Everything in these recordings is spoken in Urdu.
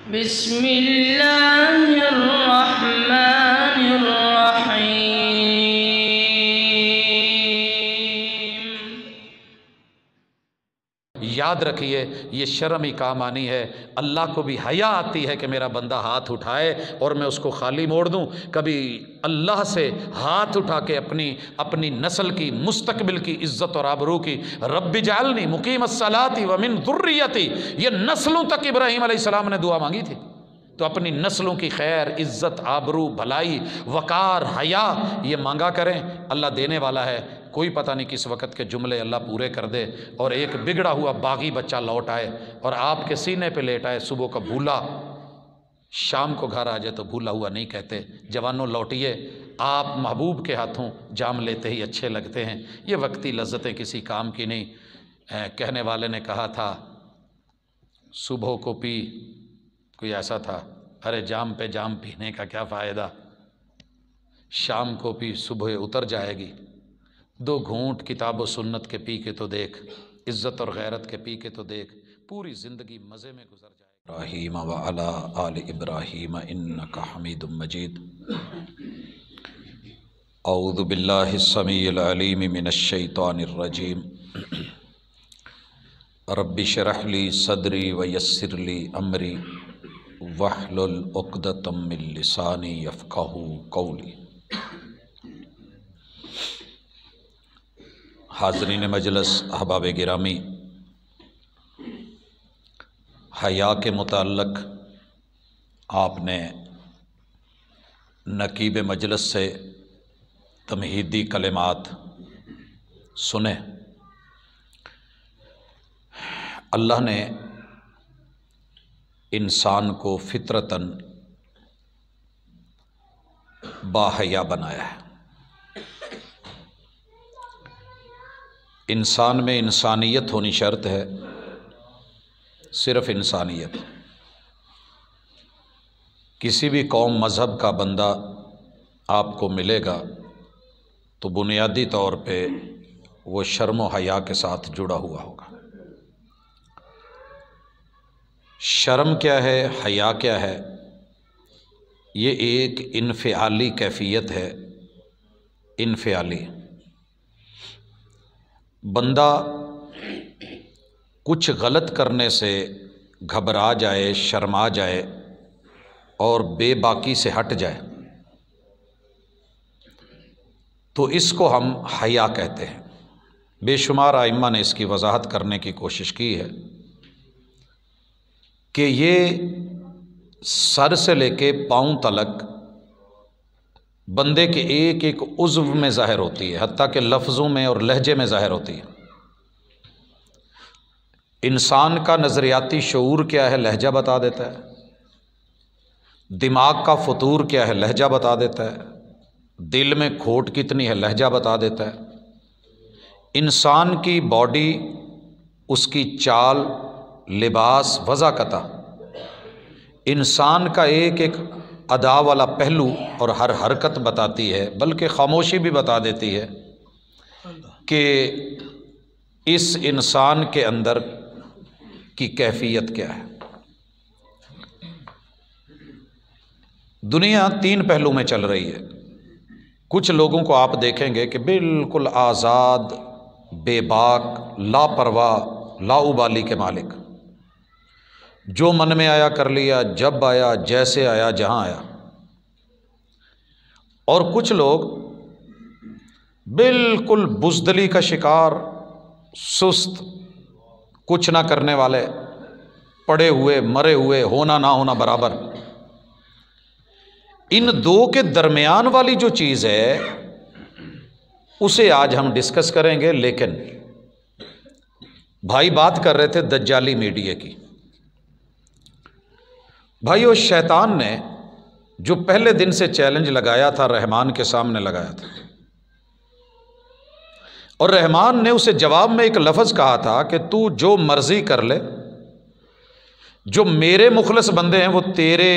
بسم اللہ الرحمن الرحیم۔ یاد رکھیے یہ شرم ہی کام آنی ہے۔ اللہ کو بھی حیا آتی ہے کہ میرا بندہ ہاتھ اٹھائے اور میں اس کو خالی موڑ دوں۔ کبھی اللہ سے ہاتھ اٹھا کے اپنی نسل کی مستقبل کی عزت اور آبرو کی رب اجعلنی مقیم الصلاۃ ومن ذریتی، یہ نسلوں تک ابراہیم علیہ السلام نے دعا مانگی تھی۔ تو اپنی نسلوں کی خیر، عزت، آبرو، بھلائی، وقار، حیا یہ مانگا کریں، اللہ دینے والا ہے۔ کوئی پتہ نہیں کس وقت کے جملے اللہ پورے کر دے اور ایک بگڑا ہوا باغی بچہ لوٹ آئے اور آپ کے سینے پہ لیٹ آئے، صبح کا بھولا شام کو گھر آ جائے تو بھولا ہوا نہیں کہتے۔ جوانوں لوٹیے، آپ محبوب کے ہاتھوں جام لیتے ہی اچھے لگتے ہیں۔ یہ وقتی لذتیں کسی کام کی نہیں۔ کہنے والے نے کہا تھا صبح کو پی، کوئی ایسا تھا، ارے جام پہ جام پینے کا کیا فائدہ، شام کو پی صبح اتر جائے گی، دو گھونٹ کتاب و سنت کے پی کے تو دیکھ، عزت اور غیرت کے پی کے تو دیکھ، پوری زندگی مزے میں گزر جائے گی۔ ابراہیم وعلی آل ابراہیم انک حمید مجید۔ اعوذ باللہ السمیع العلیم من الشیطان الرجیم۔ رب اشرح لی صدری ویسر لی امری واحلل عقدۃ من لسانی یفقہوا قولی۔ حاضرین مجلس، احباب گرامی، حیا کے متعلق آپ نے نقیب مجلس سے تمہیدی کلمات سنے۔ اللہ نے انسان کو فطرتاً باحیا بنایا ہے۔ انسان میں انسانیت ہونی شرط ہے، صرف انسانیت۔ کسی بھی قوم مذہب کا بندہ آپ کو ملے گا تو بنیادی طور پہ وہ شرم و حیا کے ساتھ جڑا ہوا ہوگا۔ شرم کیا ہے، حیا کیا ہے؟ یہ ایک انفعالی کیفیت ہے، انفعالی۔ بندہ کچھ غلط کرنے سے گھبرا جائے، شرما جائے اور بے باکی سے ہٹ جائے تو اس کو ہم حیا کہتے ہیں۔ بے شمار ائمہ نے اس کی وضاحت کرنے کی کوشش کی ہے کہ یہ سر سے لے کے پاؤں تلک بندے کے ایک ایک عضو میں ظاہر ہوتی ہے، حتیٰ کہ لفظوں میں اور لہجے میں ظاہر ہوتی ہے۔ انسان کا نظریاتی شعور کیا ہے، لہجہ بتا دیتا ہے۔ دماغ کا فطور کیا ہے، لہجہ بتا دیتا ہے۔ دل میں کھوٹ کتنی ہے، لہجہ بتا دیتا ہے۔ انسان کی باڈی، اس کی چال، لباس، وضاقتہ، انسان کا ایک ایک ادا والا پہلو اور ہر حرکت بتاتی ہے، بلکہ خاموشی بھی بتا دیتی ہے کہ اس انسان کے اندر کی کیفیت کیا ہے۔ دنیا تین پہلو میں چل رہی ہے۔ کچھ لوگوں کو آپ دیکھیں گے کہ بالکل آزاد، بے باک، لاپرواہ، لاابالی کے مالک، جو من میں آیا کر لیا، جب آیا، جیسے آیا، جہاں آیا۔ اور کچھ لوگ بالکل بزدلی کا شکار، سست، کچھ نہ کرنے والے، پڑے ہوئے، مرے ہوئے، ہونا نہ ہونا برابر۔ ان دو کے درمیان والی جو چیز ہے اسے آج ہم ڈسکس کریں گے۔ لیکن بھائی بات کر رہے تھے دجالی میڈیا کی۔ بھائیو، شیطان نے جو پہلے دن سے چیلنج لگایا تھا، رحمان کے سامنے لگایا تھا، اور رحمان نے اسے جواب میں ایک لفظ کہا تھا کہ تو جو مرضی کر لے، جو میرے مخلص بندے ہیں وہ تیرے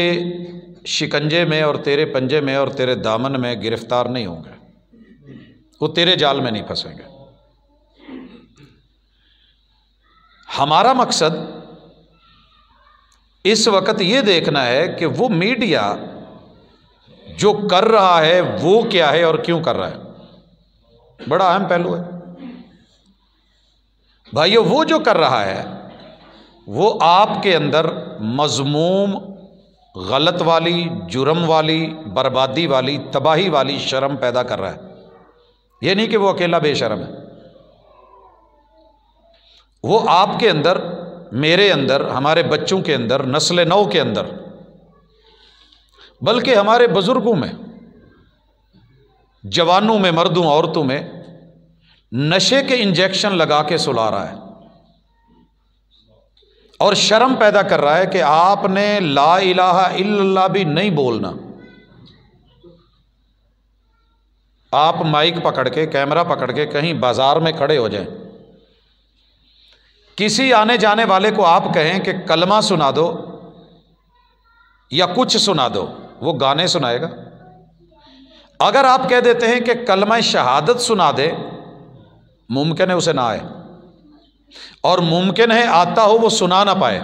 شکنجے میں اور تیرے پنجے میں اور تیرے دامن میں گرفتار نہیں ہوں گے، وہ تیرے جال میں نہیں پھنسیں گے۔ ہمارا مقصد اس وقت یہ دیکھنا ہے کہ وہ میڈیا جو کر رہا ہے وہ کیا ہے اور کیوں کر رہا ہے، بڑا اہم پہلو ہے بھائیو۔ وہ جو کر رہا ہے وہ آپ کے اندر مذموم، غلط والی، جرم والی، بربادی والی، تباہی والی شرم پیدا کر رہا ہے۔ یہ نہیں کہ وہ اکیلا بے شرم ہے، وہ آپ کے اندر، میرے اندر، ہمارے بچوں کے اندر، نسل نو کے اندر، بلکہ ہمارے بزرگوں میں، جوانوں میں، مردوں عورتوں میں نشے کے انجیکشن لگا کے سلا رہا ہے اور شرم پیدا کر رہا ہے کہ آپ نے لا الہ الا اللہ بھی نہیں بولنا۔ آپ مائک پکڑ کے، کیمرہ پکڑ کے کہیں بازار میں کھڑے ہو جائیں، کسی آنے جانے والے کو آپ کہیں کہ کلمہ سنا دو یا کچھ سنا دو، وہ گانے سنائے گا۔ اگر آپ کہہ دیتے ہیں کہ کلمہ شہادت سنا دے، ممکن ہے اسے نہ آئے، اور ممکن ہے آتا ہو وہ سنا نہ پائے،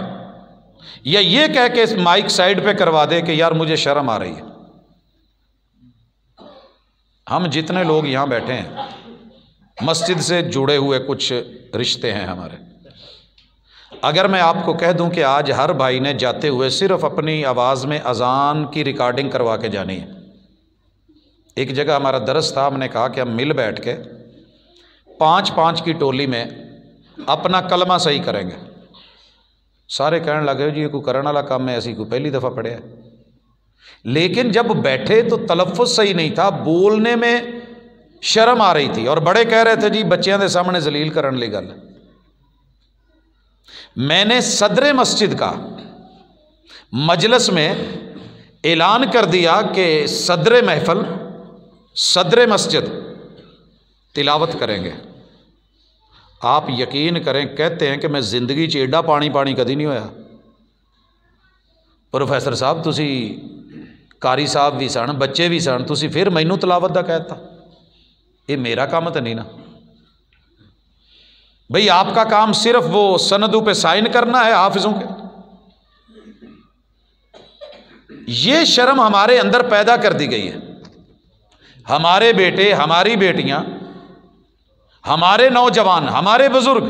یا یہ کہہ کے مائک سائڈ پہ کروا دے کہ یار مجھے شرم آ رہی ہے۔ ہم جتنے لوگ یہاں بیٹھے ہیں، مسجد سے جڑے ہوئے کچھ رشتے ہیں ہمارے، اگر میں آپ کو کہہ دوں کہ آج ہر بھائی نے جاتے ہوئے صرف اپنی آواز میں اذان کی ریکارڈنگ کروا کے جانی ہے۔ ایک جگہ ہمارا درس تھا، ہم نے کہا کہ ہم مل بیٹھ کے 5 کی ٹولی میں اپنا کلمہ صحیح کریں گے۔ سارے کہنے لگے جی یہ کوئی کرنے والا کام ہے، ایسی کوئی پہلی دفعہ پڑھے ہے۔ لیکن جب بیٹھے تو تلفظ صحیح نہیں تھا، بولنے میں شرم آ رہی تھی، اور بڑے کہہ رہے تھے جی بچیاں دے سامنے ذلیل کرن لی گل۔ میں نے صدر مسجد کا مجلس میں اعلان کر دیا کہ صدر محفل، صدر مسجد تلاوت کریں گے۔ آپ یقین کریں، کہتے ہیں کہ میں زندگی چ ایڈا پانی کدی نہیں ہویا۔ پروفیسر صاحب تسی قاری صاحب بھی سن، بچے بھی سن، تسی پھر مینوں تلاوت دا کہتا، یہ میرا کام تو نہیں نا بھئی۔ آپ کا کام صرف وہ سندوں پہ سائن کرنا ہے حافظوں کے۔ یہ شرم ہمارے اندر پیدا کر دی گئی ہے۔ ہمارے بیٹے، ہماری بیٹیاں، ہمارے نوجوان، ہمارے بزرگ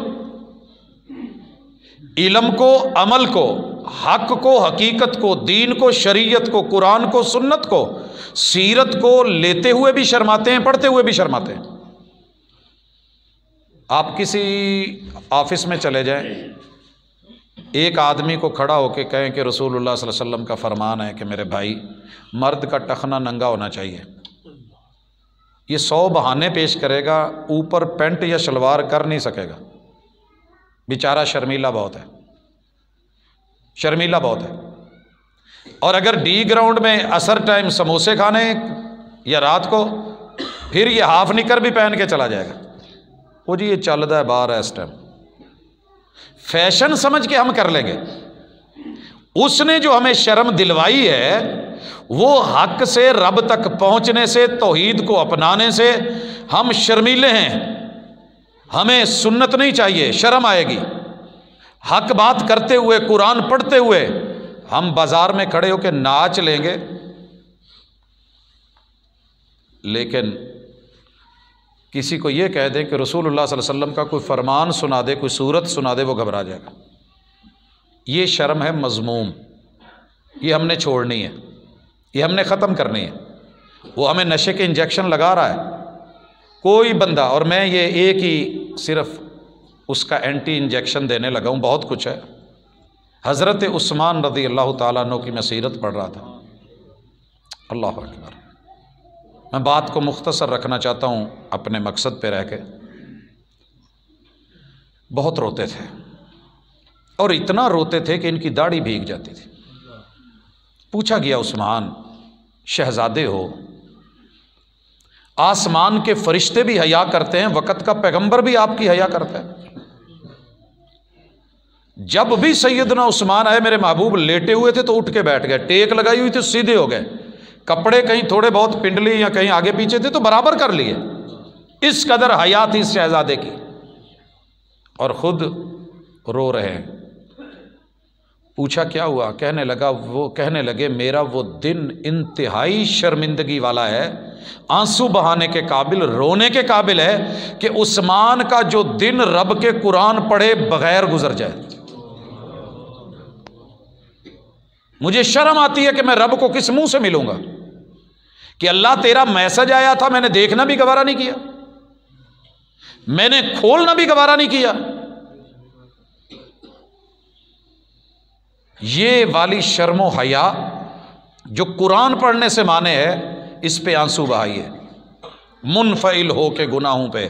علم کو، عمل کو، حق کو، حقیقت کو، دین کو، شریعت کو، قرآن کو، سنت کو، سیرت کو لیتے ہوئے بھی شرماتے ہیں، پڑھتے ہوئے بھی شرماتے ہیں۔ آپ کسی آفس میں چلے جائیں، ایک آدمی کو کھڑا ہو کے کہیں کہ رسول اللہ صلی اللہ علیہ وسلم کا فرمان ہے کہ میرے بھائی مرد کا ٹخنا ننگا ہونا چاہیے، یہ 100 بہانے پیش کرے گا، اوپر پینٹ یا شلوار کر نہیں سکے گا، بیچارہ شرمیلا بہت ہے، شرمیلا بہت ہے۔ اور اگر ڈی گراؤنڈ میں عصر ٹائم سموسے کھانے یا رات کو، پھر یہ ہاف نکر بھی پہن کے چلا جائے گا، وہ جی یہ چل رہا ہے باہر ہے اس ٹائم، فیشن سمجھ کے ہم کر لیں گے۔ اس نے جو ہمیں شرم دلوائی ہے وہ حق سے رب تک پہنچنے سے، توحید کو اپنانے سے ہم شرمیلے ہیں۔ ہمیں سنت نہیں چاہیے، شرم آئے گی۔ حق بات کرتے ہوئے، قرآن پڑھتے ہوئے ہم بازار میں کھڑے ہو کے ناچ لیں گے، لیکن کسی کو یہ کہہ دیں کہ رسول اللہ صلی اللہ علیہ وسلم کا کوئی فرمان سنا دے، کوئی صورت سنا دے، وہ گھبرا جائے گا۔ یہ شرم ہے مذموم، یہ ہم نے چھوڑنی ہے، یہ ہم نے ختم کرنی ہے۔ وہ ہمیں نشے کے انجیکشن لگا رہا ہے کوئی بندہ، اور میں یہ ایک ہی صرف اس کا اینٹی انجیکشن دینے لگا ہوں، بہت کچھ ہے۔ حضرت عثمان رضی اللہ تعالیٰ عنہ کی میں سیرت پڑھ رہا تھا، اللہ اکبر۔ میں بات کو مختصر رکھنا چاہتا ہوں اپنے مقصد پہ رہ کے۔ بہت روتے تھے، اور اتنا روتے تھے کہ ان کی داڑھی بھیگ جاتی تھی۔ پوچھا گیا عثمان شہزادے ہو، آسمان کے فرشتے بھی حیا کرتے ہیں، وقت کا پیغمبر بھی آپ کی حیا کرتا ہے۔ جب بھی سیدنا عثمان آئے، میرے محبوب لیٹے ہوئے تھے تو اٹھ کے بیٹھ گئے، ٹیک لگائی ہوئی تھی سیدھے ہو گئے، کپڑے کہیں تھوڑے بہت پنڈلی یا کہیں آگے پیچھے تھے تو برابر کر لیے۔ اس قدر حیا تھی اس شہزادے کی، اور خود رو رہے ہیں۔ پوچھا کیا ہوا؟ کہنے لگے میرا وہ دن انتہائی شرمندگی والا ہے، آنسو بہانے کے قابل، رونے کے قابل ہے کہ عثمان کا جو دن رب کے قرآن پڑھے بغیر گزر جائے۔ مجھے شرم آتی ہے کہ میں رب کو کس منہ سے ملوں گا کہ اللہ تیرا میسج آیا تھا، میں نے دیکھنا بھی گوارا نہیں کیا، میں نے کھولنا بھی گوارا نہیں کیا۔ یہ والی شرم و حیا جو قرآن پڑھنے سے مانے ہے، اس پہ آنسو بہائیے، منفعل ہو کے گناہوں پہ،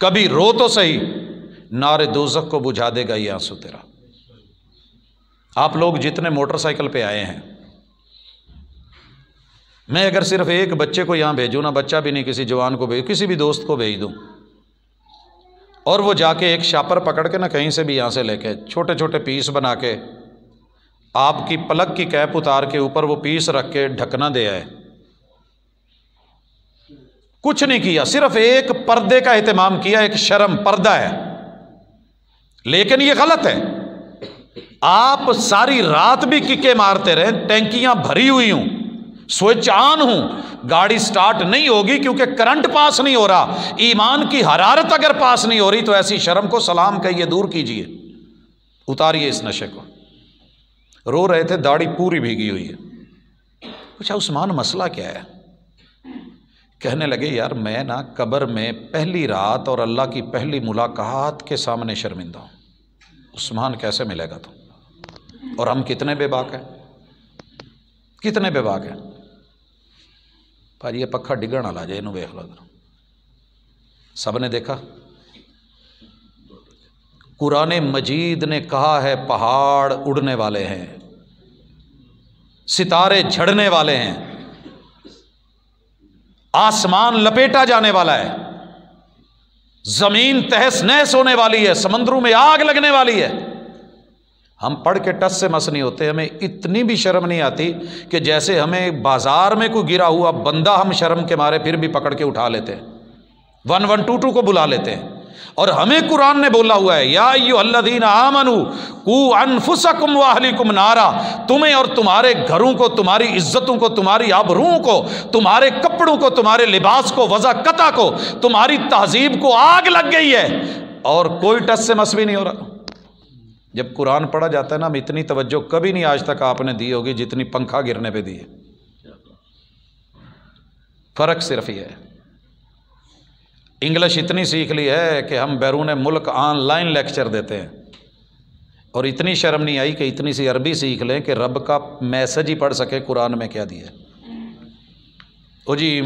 کبھی رو تو صحیح، نار دوزخ کو بجھا دے گا یہ آنسو تیرا۔ آپ لوگ جتنے موٹر سائیکل پہ آئے ہیں، میں اگر صرف ایک بچے کو یہاں بھیجوں، نہ بچہ بھی نہیں، کسی جوان کو بھیجوں، کسی بھی دوست کو بھیج دوں، اور وہ جا کے ایک شاپر پکڑ کے نہ کہیں سے بھی یہاں سے لے کے چھوٹے چھوٹے پیس بنا کے آپ کی پلک کی کیپ اتار کے اوپر وہ پیس رکھ کے ڈھکنا دے آئے، کچھ نہیں کیا، صرف ایک پردے کا اہتمام کیا، ایک شرم پردہ ہے۔ لیکن یہ غلط ہے، آپ ساری رات بھی ککے مارتے رہیں، ٹینکیاں بھری ہوئی ہوں، سوئچ آن ہوں، گاڑی سٹارٹ نہیں ہوگی کیونکہ کرنٹ پاس نہیں ہو رہا، ایمان کی حرارت اگر پاس نہیں ہو رہی تو ایسی شرم کو سلام کہیے، دور کیجیے، اتاریے اس نشے کو۔ رو رہے تھے، داڑھی پوری بھیگی ہوئی ہے۔ پوچھا عثمان مسئلہ کیا ہے؟ کہنے لگے یار میں نا قبر میں پہلی رات اور اللہ کی پہلی ملاقات کے سامنے شرمندہ ہوں۔ عثمان کیسے ملے گا تو؟ اور ہم کتنے بے باک ہیں، کتنے بے باک ہیں۔ بھائی یہ پکھا ڈگن والا جائے، انہوں ویکھ لو ذرا، سب نے دیکھا۔ قرآن مجید نے کہا ہے پہاڑ اڑنے والے ہیں، ستارے جھڑنے والے ہیں، آسمان لپیٹا جانے والا ہے، زمین تہس نہس ہونے والی ہے، سمندروں میں آگ لگنے والی ہے۔ ہم پڑھ کے ٹس سے مس نہیں ہوتے، ہمیں اتنی بھی شرم نہیں آتی کہ جیسے ہمیں بازار میں کوئی گرا ہوا بندہ ہم شرم کے مارے پھر بھی پکڑ کے اٹھا لیتے ہیں، 1122 کو بلا لیتے ہیں۔ اور ہمیں قرآن نے بولا ہوا ہے یا ایھا الذین آمنوا قوا انفسکم واہلیکم نارا، تمہیں اور تمہارے گھروں کو، تمہاری عزتوں کو، تمہاری آبروؤں کو، تمہارے کپڑوں کو، تمہارے لباس کو، وضع قطع کو، تمہاری تہذیب کو آگ لگ گئی ہے، اور کوئی ٹس سے مس بھی نہیں ہو رہا۔ جب قرآن پڑھا جاتا ہے نا، ہم اتنی توجہ کبھی نہیں آج تک آپ نے دی ہوگی جتنی پنکھا گرنے پہ دی ہے۔ فرق صرف یہ ہے، انگلش اتنی سیکھ لی ہے کہ ہم بیرون ملک آن لائن لیکچر دیتے ہیں، اور اتنی شرم نہیں آئی کہ اتنی سی عربی سیکھ لیں کہ رب کا میسج ہی پڑھ سکے قرآن میں کیا دیا ہے۔ او جی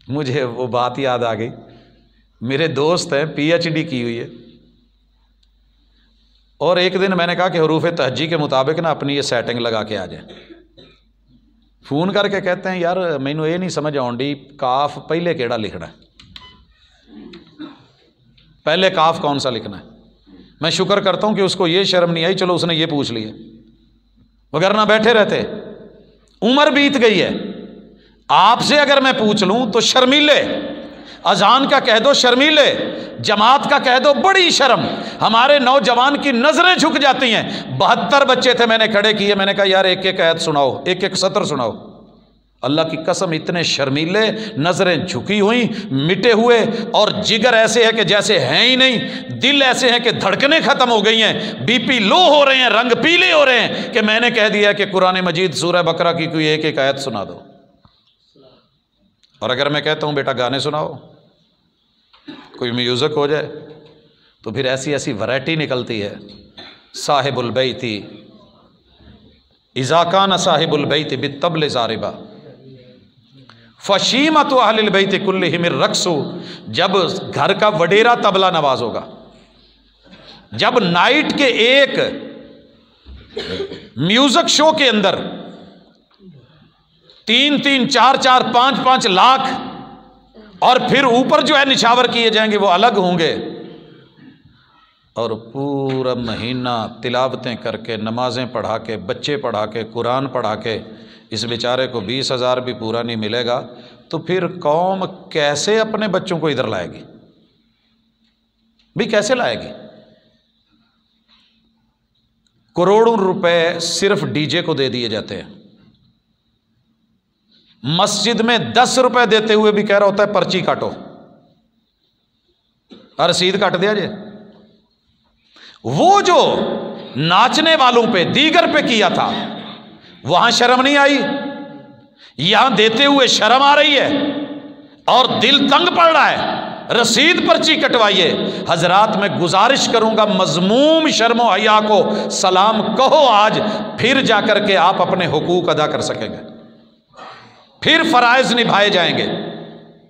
مجھے وہ بات یاد آ گئی، میرے دوست ہیں پی ایچ ڈی کی ہوئی ہے، اور ایک دن میں نے کہا کہ حروف تہجی کے مطابق نا اپنی یہ سیٹنگ لگا کے آ جائیں۔ فون کر کے کہتے ہیں یار مینوں یہ نہیں سمجھ آؤندی کاف پہلے کیڑا لکھنا ہے، پہلے کاف کون سا لکھنا ہے۔ میں شکر کرتا ہوں کہ اس کو یہ شرم نہیں آئی، چلو اس نے یہ پوچھ لیے، وگرنہ بیٹھے رہتے۔ عمر بیت گئی ہے، آپ سے اگر میں پوچھ لوں تو شرمیلے، اذان کا کہہ دو شرمیلے، جماعت کا کہہ دو بڑی شرم۔ ہمارے نوجوان کی نظریں جھک جاتی ہیں۔ 72 بچے تھے میں نے کھڑے کیے، میں نے کہا یار ایک ایک آیت سناؤ، ایک ایک سطر سناؤ۔ اللہ کی قسم اتنے شرمیلے، نظریں جھکی ہوئی، مٹے ہوئے، اور جگر ایسے ہے کہ جیسے ہیں ہی نہیں، دل ایسے ہیں کہ دھڑکنیں ختم ہو گئی ہیں، بی پی لو ہو رہے ہیں، رنگ پیلے ہو رہے ہیں کہ میں نے کہہ دیا کہ قرآن مجید سورہ بقرہ کی کوئی ایک ایک آیت سنا دو۔ اور اگر میں کہتا ہوں بیٹا گانے سناؤ، کوئی میوزک ہو جائے، تو پھر ایسی ایسی ورائٹی نکلتی ہے۔ صاحب البیت اذا کان صاحب البیت بالطبل ضاربا فشیمۃ اہل البیت کلہم الرقص، جب گھر کا وڈیرا طبلہ نواز ہوگا، جب نائٹ کے ایک میوزک شو کے اندر 3-3 4-4 5-5 لاکھ اور پھر اوپر جو ہے نچھاور کیے جائیں گے وہ الگ ہوں گے، اور پورا مہینہ تلاوتیں کر کے، نمازیں پڑھا کے، بچے پڑھا کے، قرآن پڑھا کے اس بیچارے کو 20,000 بھی پورا نہیں ملے گا، تو پھر قوم کیسے اپنے بچوں کو ادھر لائے گی؟ بھی کیسے لائے گی؟ کروڑوں روپے صرف ڈی جے کو دے دیے جاتے ہیں. مسجد میں 10 روپے دیتے ہوئے بھی کہہ رہا ہوتا ہے پرچی کاٹو، رسید کاٹ دیا جائے. وہ جو ناچنے والوں پہ دیگر پہ کیا تھا وہاں شرم نہیں آئی، یہاں دیتے ہوئے شرم آ رہی ہے اور دل تنگ پڑ رہا ہے. رسید پرچی کٹوائیے. حضرات میں گزارش کروں گا مذموم شرم و حیا کو سلام کہو آج، پھر جا کر کے آپ اپنے حقوق ادا کر سکیں گے، پھر فرائض نبھائے جائیں گے.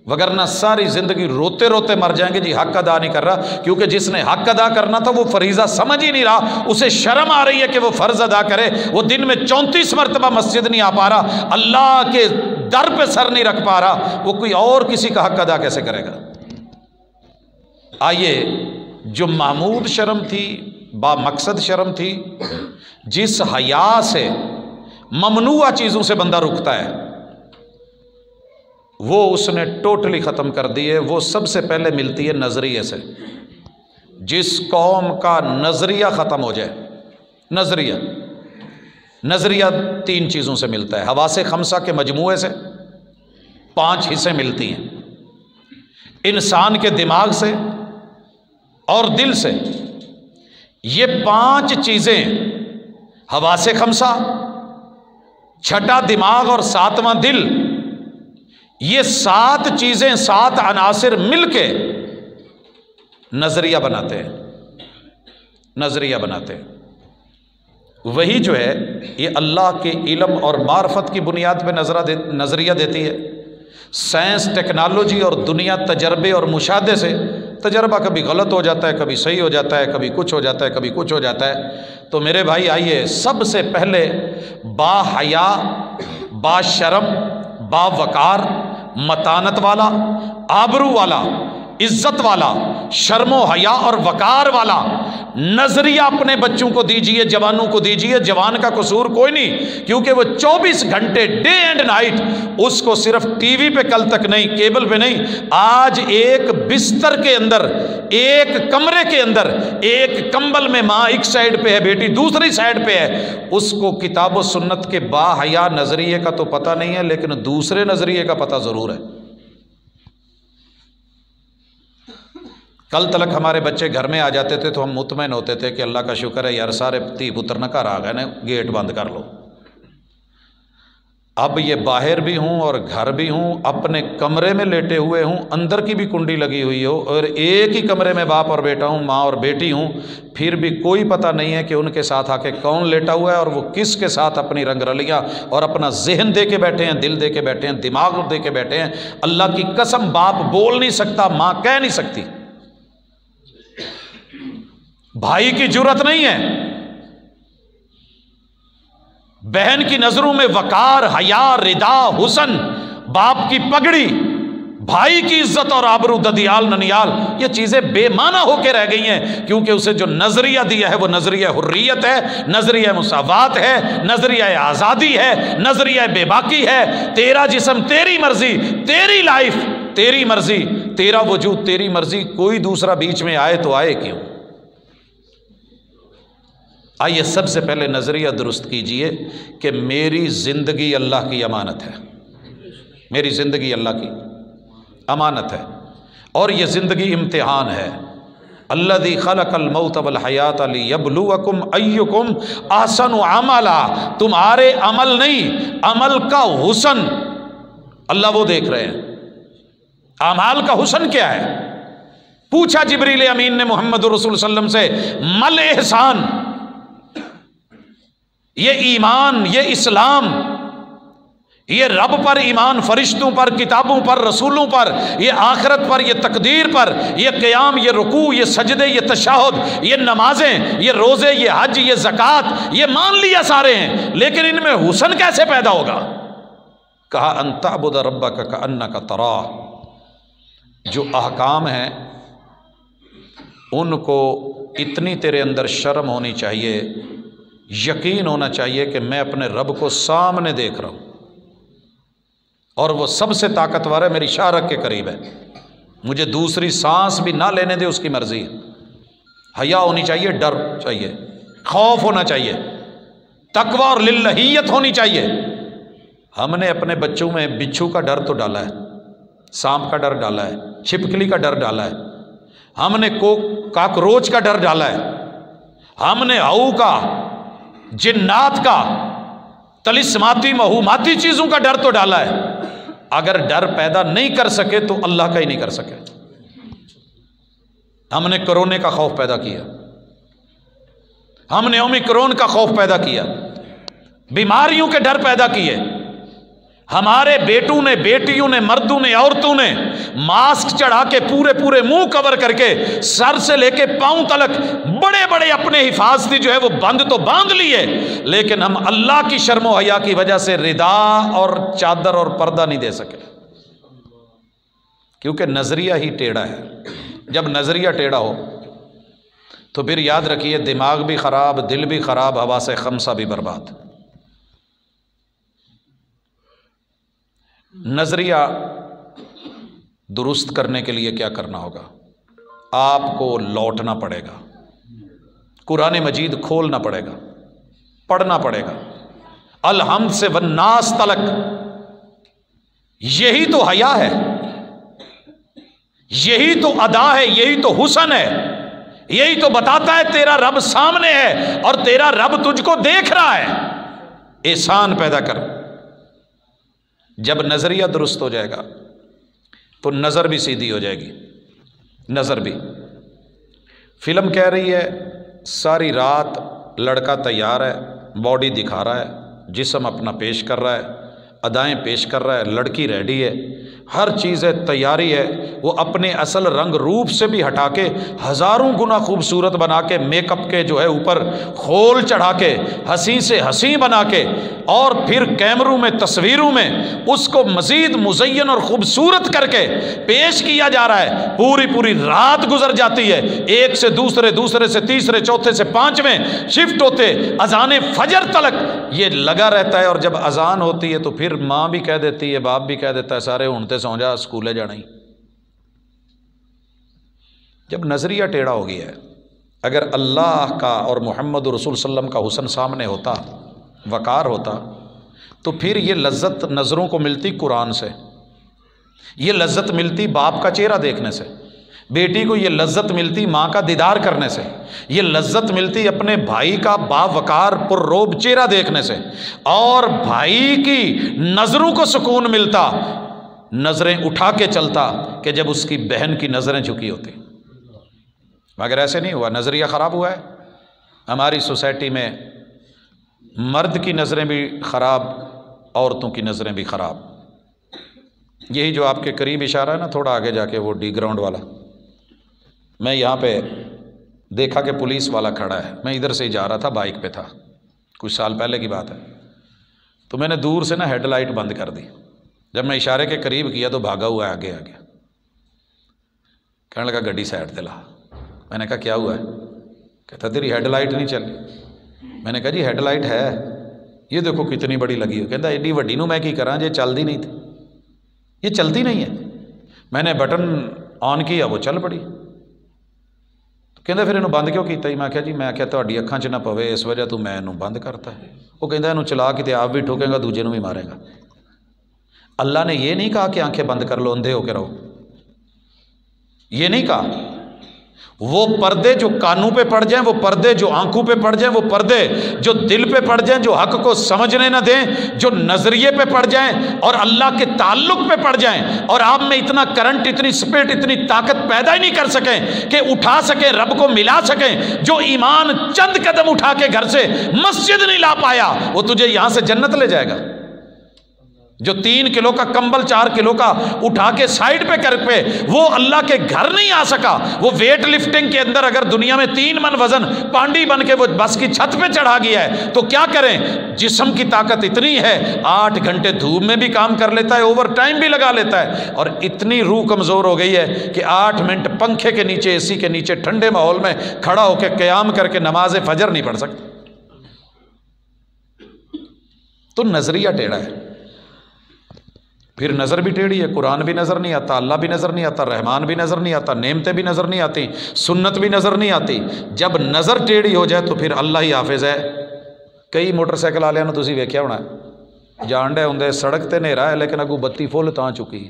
وگرنہ ساری زندگی روتے روتے مر جائیں گے جی حق ادا نہیں کر رہا. کیونکہ جس نے حق ادا کرنا تھا وہ فریضہ سمجھ ہی نہیں رہا، اسے شرم آ رہی ہے کہ وہ فرض ادا کرے. وہ دن میں 34 مرتبہ مسجد نہیں آ پا رہا، اللہ کے در پہ سر نہیں رکھ پا رہا، وہ کوئی اور کسی کا حق ادا کیسے کرے گا؟ آئیے، جو محمود شرم تھی، با مقصد شرم تھی، جس حیا سے ممنوعہ چیزوں سے بندہ رکتا ہے، وہ اس نے ٹوٹلی ختم کر دی ہے. وہ سب سے پہلے ملتی ہے نظریے سے. جس قوم کا نظریہ ختم ہو جائے، نظریہ 3 چیزوں سے ملتا ہے. حواس خمسہ کے مجموعے سے 5 حصے ملتی ہیں، انسان کے دماغ سے اور دل سے. یہ 5 چیزیں، حواس خمسہ، 6 دماغ اور 7واں دل، یہ 7 چیزیں، 7 عناصر مل کے نظریہ بناتے ہیں. وہی جو ہے یہ اللہ کے علم اور معرفت کی بنیاد پہ نظریہ دیتی ہے. سائنس، ٹیکنالوجی اور دنیا تجربے اور مشاہدے سے، تجربہ کبھی غلط ہو جاتا ہے، کبھی صحیح ہو جاتا ہے، کبھی کچھ ہو جاتا ہے، کبھی کچھ ہو جاتا ہے. تو میرے بھائی آئیے، سب سے پہلے با حیا، با شرم، با وقار، متانت والا، آبرو والا، عزت والا، شرم و حیا اور وقار والا نظریہ اپنے بچوں کو دیجئے، جوانوں کو دیجئے. جوان کا قصور کوئی نہیں، کیونکہ وہ 24 گھنٹے ڈے اینڈ نائٹ، اس کو صرف ٹی وی پہ کل تک نہیں، کیبل پہ نہیں، آج ایک بستر کے اندر، ایک کمرے کے اندر، ایک کمبل میں ماں ایک سائیڈ پہ ہے، بیٹی دوسری سائیڈ پہ ہے، اس کو کتاب و سنت کے با حیا نظریے کا تو پتہ نہیں ہے، لیکن دوسرے نظریے کا پتہ ضرور ہے. کل تلک ہمارے بچے گھر میں آ جاتے تھے تو ہم مطمئن ہوتے تھے کہ اللہ کا شکر ہے یار سارے تی پتر نہ گھر آ گئے نا، گیٹ بند کر لو. اب یہ باہر بھی ہوں اور گھر بھی ہوں، اپنے کمرے میں لیٹے ہوئے ہوں، اندر کی بھی کنڈی لگی ہوئی ہو، اور ایک ہی کمرے میں باپ اور بیٹا ہوں، ماں اور بیٹی ہوں، پھر بھی کوئی پتہ نہیں ہے کہ ان کے ساتھ آ کے کون لیٹا ہوا ہے اور وہ کس کے ساتھ اپنی رنگ رلیاں اور اپنا ذہن دے کے بیٹھے ہیں، دل دے کے بیٹھے ہیں، دماغ دے کے بیٹھے ہیں. اللہ کی قسم باپ بول نہیں سکتا، ماں کہہ نہیں سکتی، بھائی کی جرت نہیں ہے. بہن کی نظروں میں وقار، حیا، ردا، حسن، باپ کی پگڑی، بھائی کی عزت اور آبرو، ددیال ننیال، یہ چیزیں بے معنی ہو کے رہ گئی ہیں، کیونکہ اسے جو نظریہ دیا ہے وہ نظریہ حریت ہے، نظریہ مساوات ہے، نظریہ آزادی ہے، نظریہ بے باکی ہے. تیرا جسم تیری مرضی، تیری لائف تیری مرضی، تیرا وجود تیری مرضی، کوئی دوسرا بیچ میں آئے تو آئے کیوں. آئیے سب سے پہلے نظریہ درست کیجئے کہ میری زندگی اللہ کی امانت ہے، میری زندگی اللہ کی امانت ہے، اور یہ زندگی امتحان ہے. الذی خلق الموت والحیات لیبلوکم ایکم احسن عملا. تمہارے عمل نہیں، عمل کا حسن اللہ وہ دیکھ رہے ہیں. اعمال کا حسن کیا ہے؟ پوچھا جبریل امین نے محمد رسول صلی اللہ علیہ وسلم سے، مل احسان، یہ ایمان، یہ اسلام، یہ رب پر ایمان، فرشتوں پر، کتابوں پر، رسولوں پر، یہ آخرت پر، یہ تقدیر پر، یہ قیام، یہ رکوع، یہ سجدے، یہ تشہد، یہ نمازیں، یہ روزے، یہ حج، یہ زکوٰۃ، یہ مان لیا سارے ہیں، لیکن ان میں حسن کیسے پیدا ہوگا؟ کہا ان تعبد ربک کأنک تراہ. جو احکام ہیں ان کو اتنی تیرے اندر شرم ہونی چاہیے، یقین ہونا چاہیے کہ میں اپنے رب کو سامنے دیکھ رہا ہوں اور وہ سب سے طاقتور ہے، میری شارک کے قریب ہے، مجھے دوسری سانس بھی نہ لینے دے، اس کی مرضی ہے. حیا ہونی چاہیے، ڈر چاہیے خوف ہونا چاہیے، تقوی اور للہیت ہونی چاہیے۔ ہم نے اپنے بچوں میں بچھو کا ڈر تو ڈالا ہے، سانپ کا ڈر ڈالا ہے، چھپکلی کا ڈر ڈالا ہے، ہم نے کاکروچ کا ڈر ڈالا ہے، ہم نے ہاؤ کا، جنات کا، طلسماتی مہوماتی چیزوں کا ڈر تو ڈالا ہے۔ اگر ڈر پیدا نہیں کر سکے تو اللہ کا ہی نہیں کر سکے۔ ہم نے کرونے کا خوف پیدا کیا، ہم نے اومیکرون کا خوف پیدا کیا، بیماریوں کے ڈر پیدا کیے۔ ہمارے بیٹوں نے، بیٹیوں نے، مردوں نے، عورتوں نے ماسک چڑھا کے پورے منہ کور کر کے سر سے لے کے پاؤں تلک بڑے بڑے اپنے حفاظتی جو ہے وہ بند تو باندھ لیے، لیکن ہم اللہ کی شرم و حیا کی وجہ سے ردا اور چادر اور پردہ نہیں دے سکے، کیونکہ نظریہ ہی ٹیڑھا ہے۔ جب نظریہ ٹیڑھا ہو تو پھر یاد رکھیے دماغ بھی خراب، دل بھی خراب، حواس خمسہ بھی برباد۔ نظریہ درست کرنے کے لیے کیا کرنا ہوگا؟ آپ کو لوٹنا پڑے گا، قرآن مجید کھولنا پڑے گا، پڑھنا پڑے گا، الحمد سے والناس تلک۔ یہی تو حیا ہے، یہی تو ادا ہے، یہی تو حسن ہے، یہی تو بتاتا ہے تیرا رب سامنے ہے اور تیرا رب تجھ کو دیکھ رہا ہے۔ احسان پیدا کر۔ جب نظریہ درست ہو جائے گا تو نظر بھی سیدھی ہو جائے گی۔ نظر بھی، فلم کہہ رہی ہے ساری رات لڑکا تیار ہے، باڈی دکھا رہا ہے، جسم اپنا پیش کر رہا ہے، ادائیں پیش کر رہا ہے، لڑکی ریڈی ہے، ہر چیز ہے، تیاری ہے، وہ اپنے اصل رنگ روپ سے بھی ہٹا کے ہزاروں گنا خوبصورت بنا کے، میک اپ کے جو ہے اوپر خول چڑھا کے، ہنسی سے ہنسی بنا کے، اور پھر کیمروں میں، تصویروں میں اس کو مزید مزین اور خوبصورت کر کے پیش کیا جا رہا ہے۔ پوری رات گزر جاتی ہے، ایک سے دوسرے، دوسرے سے تیسرے، چوتھے سے پانچویں شفٹ ہوتے، اذان فجر تلک یہ لگا رہتا ہے۔ اور جب اذان ہوتی ہے تو پھر ماں بھی کہہ دیتی ہے، باپ بھی کہہ دیتا ہے، سارے اونتے سو جا، اسکولے جانا ہی۔ جب نظریہ ٹیڑھا ہو گیا ہے، اگر اللہ کا اور محمد رسول صلی اللہ علیہ وسلم کا حسن سامنے ہوتا، وقار ہوتا، تو پھر یہ لذت نظروں کو ملتی قرآن سے، یہ لذت ملتی باپ کا چہرہ دیکھنے سے، بیٹی کو یہ لذت ملتی ماں کا دیدار کرنے سے، یہ لذت ملتی اپنے بھائی کا باوقار پر روب چہرہ دیکھنے سے، اور بھائی کی نظروں کو سکون ملتا نظریں اٹھا کے چلتا کہ جب اس کی بہن کی نظریں جھکی ہوتی۔ مگر ایسے نہیں ہوا، نظریہ خراب ہوا ہے۔ ہماری سوسائٹی میں مرد کی نظریں بھی خراب، عورتوں کی نظریں بھی خراب۔ یہی جو آپ کے قریب اشارہ ہے نا، تھوڑا آگے جا کے وہ ڈی گراؤنڈ والا، میں یہاں پہ دیکھا کہ پولیس والا کھڑا ہے، میں ادھر سے ہی جا رہا تھا، بائک پہ تھا، کچھ سال پہلے کی بات ہے، تو میں نے دور سے نا ہیڈ لائٹ بند کر دی۔ جب میں اشارے کے قریب کیا تو بھاگا ہوا ہے آگے آگے، کہنے لگا گڈی سائڈ تے لا۔ میں نے کہا کیا ہوا ہے؟ کہتا تیری ہیڈ لائٹ نہیں چل رہی۔ میں نے کہا جی ہیڈ لائٹ ہے، یہ دیکھو کتنی بڑی لگی ہو۔ کہتا ایڈی وڈی نو میں کی کراں جے چلدی نہیں تھی، یہ چلتی نہیں ہے۔ میں نے بٹن آن کیا، وہ چل پڑی۔ کہندا پھر اینوں بند کیوں کیتا جی؟ میں کہا جی میں کہا تہاڈی اکھاں 'چ نہ پوے اس وجہ تو میں اینوں بند کرتا ہے۔ وہ کہندا اینوں چلا کے تے آپ بھی ٹھوکے گا، دوجے نوں بھی مارے گا۔ اللہ نے یہ نہیں کہا کہ آنکھیں بند کر لو، اندھے ہو کے رہو، یہ نہیں کہا۔ وہ پردے جو کانوں پہ پڑ جائیں، وہ پردے جو آنکھوں پہ پڑ جائیں، وہ پردے جو دل پہ پڑ جائیں، جو حق کو سمجھنے نہ دیں، جو نظریے پہ پڑ جائیں اور اللہ کے تعلق پہ پڑ جائیں، اور آپ میں اتنا کرنٹ، اتنی سپیٹ، اتنی طاقت پیدا ہی نہیں کر سکیں کہ اٹھا سکیں، رب کو ملا سکیں۔ جو ایمان چند قدم اٹھا کے گھر سے مسجد نہیں لا پایا، وہ تجھے یہاں سے جنت لے جائے گا۔ جو 3 کلو کا کمبل 4 کلو کا اٹھا کے سائڈ پہ کر پہ وہ اللہ کے گھر نہیں آ سکا، وہ ویٹ لفٹنگ کے اندر اگر دنیا میں 3 من وزن پانڈی بن کے وہ بس کی چھت پہ چڑھا گیا ہے تو کیا کریں؟ جسم کی طاقت اتنی ہے، 8 گھنٹے دھوپ میں بھی کام کر لیتا ہے، اوور ٹائم بھی لگا لیتا ہے، اور اتنی روح کمزور ہو گئی ہے کہ 8 منٹ پنکھے کے نیچے، اے سی کے نیچے، ٹھنڈے ماحول میں کھڑا ہو کے قیام کر کے نماز فجر نہیں پڑھ سکتا۔ تو نظریہ ٹیڑھا ہے۔ پھر نظر بھی ٹیڑھی ہے، قرآن بھی نظر نہیں آتا، اللہ بھی نظر نہیں آتا، رحمان بھی نظر نہیں آتا، نعمتیں بھی نظر نہیں آتی، سنت بھی نظر نہیں آتی۔ جب نظر ٹیڑھی ہو جائے تو پھر اللہ ہی حافظ ہے۔ کئی موٹر سائیکل والوں نے تسی ویکھیا ہونا ہے، جان ڈے ہوندے سڑک تے ہنیرا ہے لیکن اگوں بتی فل تاں چکی۔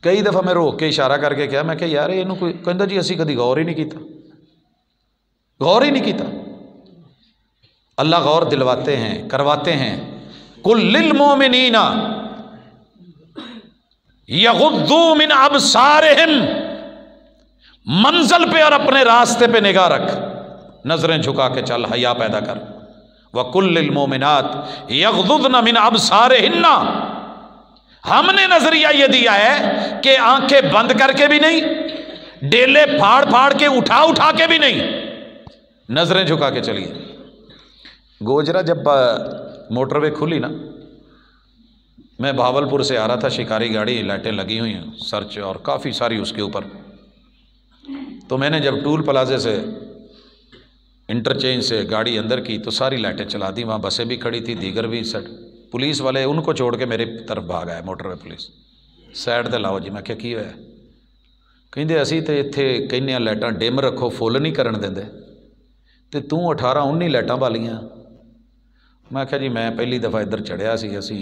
کئی دفعہ میں روک کے اشارہ کر کے کہا، میں کہ یار یہ کوئی کہندا جی اسی کدی غور ہی نہیں کیتا، غور ہی نہیں کیتا۔ اللہ غور دلواتے ہیں، کرواتے ہیں۔ قل للمؤمنین یغضوا من ابصارہم، منزل پہ اور اپنے راستے پہ نگاہ رکھ، نظریں جھکا کے چل، حیا پیدا کر۔ وقل للمؤمنات یغضضن من ابصارہن، ہم نے نظریہ یہ دیا ہے کہ آنکھیں بند کر کے بھی نہیں، ڈیلے پھاڑ پھاڑ کے اٹھا کے بھی نہیں، نظریں جھکا کے چلیے۔ گوجرا جب موٹر وے کھلی نا، میں بھاولپور سے آ رہا تھا، شکاری گاڑی، لائٹیں لگی ہوئی ہیں سرچ اور کافی ساری اس کے اوپر، تو میں نے جب ٹول پلازے سے انٹرچینج سے گاڑی اندر کی تو ساری لائٹیں چلا دی، وہاں بسیں بھی کھڑی تھی، دیگر بھی سیٹ، پولیس والے ان کو چھوڑ کے میری طرف بھاگ آئے، موٹر وے پولیس، سائڈ تے لاؤ جی۔ میں کیا کی ہوا ہے؟ کہندے اسی تے اتھے کہنے لائٹاں ڈیم رکھو، فل نہیں کرن دیندے، تے توں 18-19 لائٹاں بالیاں۔ میں کہا جی میں پہلی دفعہ ادھر چڑھیا سی، اسی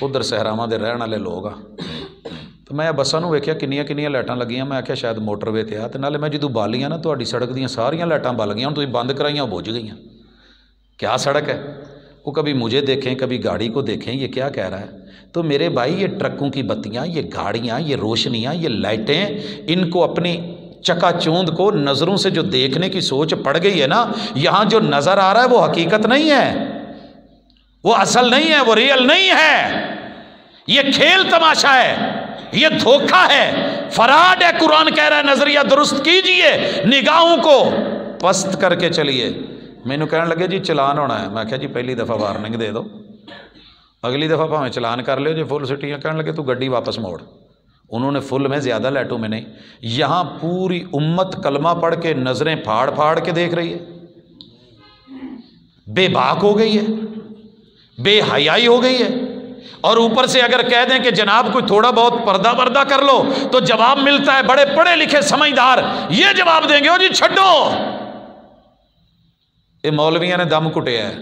ادھر صحراواں دے رہن والے لوگ آ، تو میں بساں نوں ویکھیا کنیاں لائٹاں لگیاں، میں آخیا شاید موٹر وے تے آ، تے نالے میں جدوں بالیاں نا تہاڈی سڑک دیاں ساریاں لائٹاں بل گئیاں، ہن تسی بند کرائیاں بجھ گئیاں، کیا سڑک ہے؟ وہ کبھی مجھے دیکھیں کبھی گاڑی کو دیکھیں، یہ کیا کہہ رہا ہے؟ تو میرے بھائی یہ ٹرکوں کی بتیاں، یہ گاڑیاں، یہ روشنیاں، یہ لائٹیں، ان کو اپنی چکا چوند کو نظروں سے جو دیکھنے کی سوچ پڑ گئی ہے نا، یہاں جو نظر آ رہا ہے وہ حقیقت نہیں ہے، وہ اصل نہیں ہے، وہ ریئل نہیں ہے، یہ کھیل تماشا ہے، یہ دھوکہ ہے، فراڈ ہے۔ قرآن کہہ رہا ہے نظریہ درست کیجئے، نگاہوں کو پست کر کے چلیے۔ مینوں کہنے لگے جی چلان ہونا ہے، میں کہا جی پہلی دفعہ وارننگ دے دو، اگلی دفعہ بھاویں چلان کر لو جی فل سٹیاں۔ کہنے لگے تو گڈی واپس موڑ۔ انہوں نے فل میں، زیادہ لائٹوں میں نہیں۔ یہاں پوری امت کلمہ پڑھ کے نظریں پھاڑ پھاڑ کے دیکھ رہی ہے، بے باک ہو گئی ہے، بے حیائی ہو گئی ہے، اور اوپر سے اگر کہہ دیں کہ جناب کوئی تھوڑا بہت پردہ وردہ کر لو تو جواب ملتا ہے بڑے پڑھے لکھے سمجھدار یہ جواب دیں گے، او جی چھڈو، یہ مولویاں نے دم کٹیا ہے۔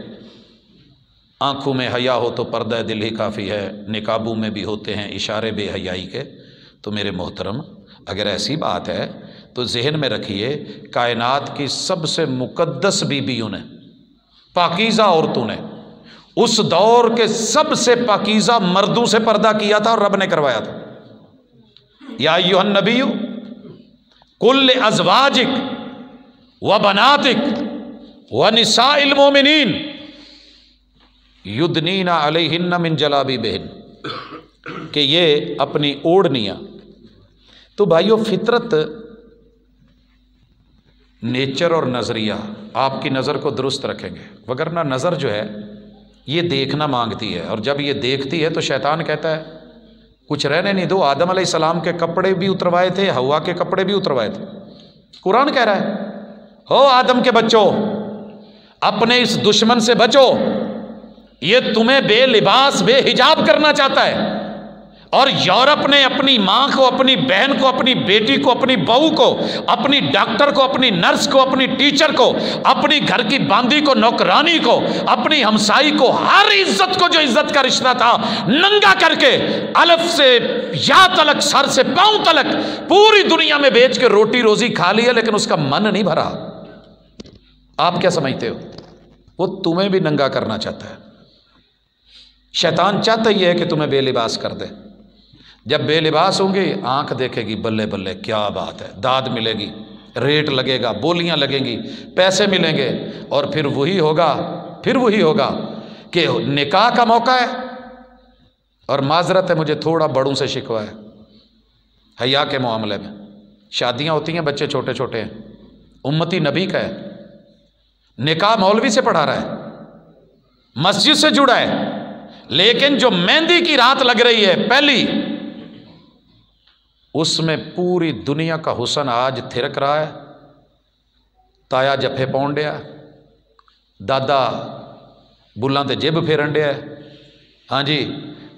آنکھوں میں حیا ہو تو پردہ دل ہی کافی ہے، نقابوں میں بھی ہوتے ہیں اشارے بے حیائی کے۔ تو میرے محترم اگر ایسی بات ہے تو ذہن میں رکھیے، کائنات کی سب سے مقدس بیویوں نے، پاکیزہ عورتوں نے، اس دور کے سب سے پاکیزہ مردوں سے پردہ کیا تھا اور رب نے کروایا تھا۔ یا ایھا النبی قل لازواجک وبناتک ونساء المؤمنین یدنین علیہن من جلابیبہن، کہ یہ اپنی اوڑھنیاں۔ تو بھائیو فطرت، نیچر اور نظریہ آپ کی نظر کو درست رکھیں گے، وگرنہ نظر جو ہے یہ دیکھنا مانگتی ہے، اور جب یہ دیکھتی ہے تو شیطان کہتا ہے کچھ رہنے نہیں دو۔ آدم علیہ السلام کے کپڑے بھی اتروائے تھے، حوا کے کپڑے بھی اتروائے تھے۔ قرآن کہہ رہا ہے ہو آدم کے بچوں اپنے اس دشمن سے بچو، یہ تمہیں بے لباس بے حجاب کرنا چاہتا ہے۔ اور یورپ نے اپنی ماں کو، اپنی بہن کو، اپنی بیٹی کو، اپنی بہو کو، اپنی ڈاکٹر کو، اپنی نرس کو، اپنی ٹیچر کو، اپنی گھر کی باندی کو، نوکرانی کو، اپنی ہمسائی کو، ہر عزت کو جو عزت کا رشتہ تھا ننگا کر کے الف سے یا تلک، سر سے پاؤں تلک پوری دنیا میں بیچ کے روٹی روزی کھا لی ہے، لیکن اس کا من نہیں بھرا۔ آپ کیا سمجھتے ہو؟ وہ تمہیں بھی ننگا کرنا چاہتا ہے۔ شیطان چاہتا ہی ہے کہ تمہیں بے لباس کر دے۔ جب بے لباس ہوں گے آنکھ دیکھے گی بلے بلے کیا بات ہے، داد ملے گی، ریٹ لگے گا، بولیاں لگیں گی، پیسے ملیں گے، اور پھر وہی ہوگا کہ نکاح کا موقع ہے، اور معذرت ہے مجھے تھوڑا بڑوں سے شکوہ ہے حیا کے معاملے میں۔ شادیاں ہوتی ہیں، بچے چھوٹے چھوٹے ہیں، امتی نبی کا ہے، نکاح مولوی سے پڑھا رہا ہے، مسجد سے جڑا ہے، لیکن جو مہندی کی رات لگ رہی ہے پہلی، اس میں پوری دنیا کا حسن آج تھرک رہا ہے۔ تایا جفے پاؤن ڈیا، دادا بلاں تے جب پھیرن ڈیا ہے، ہاں جی،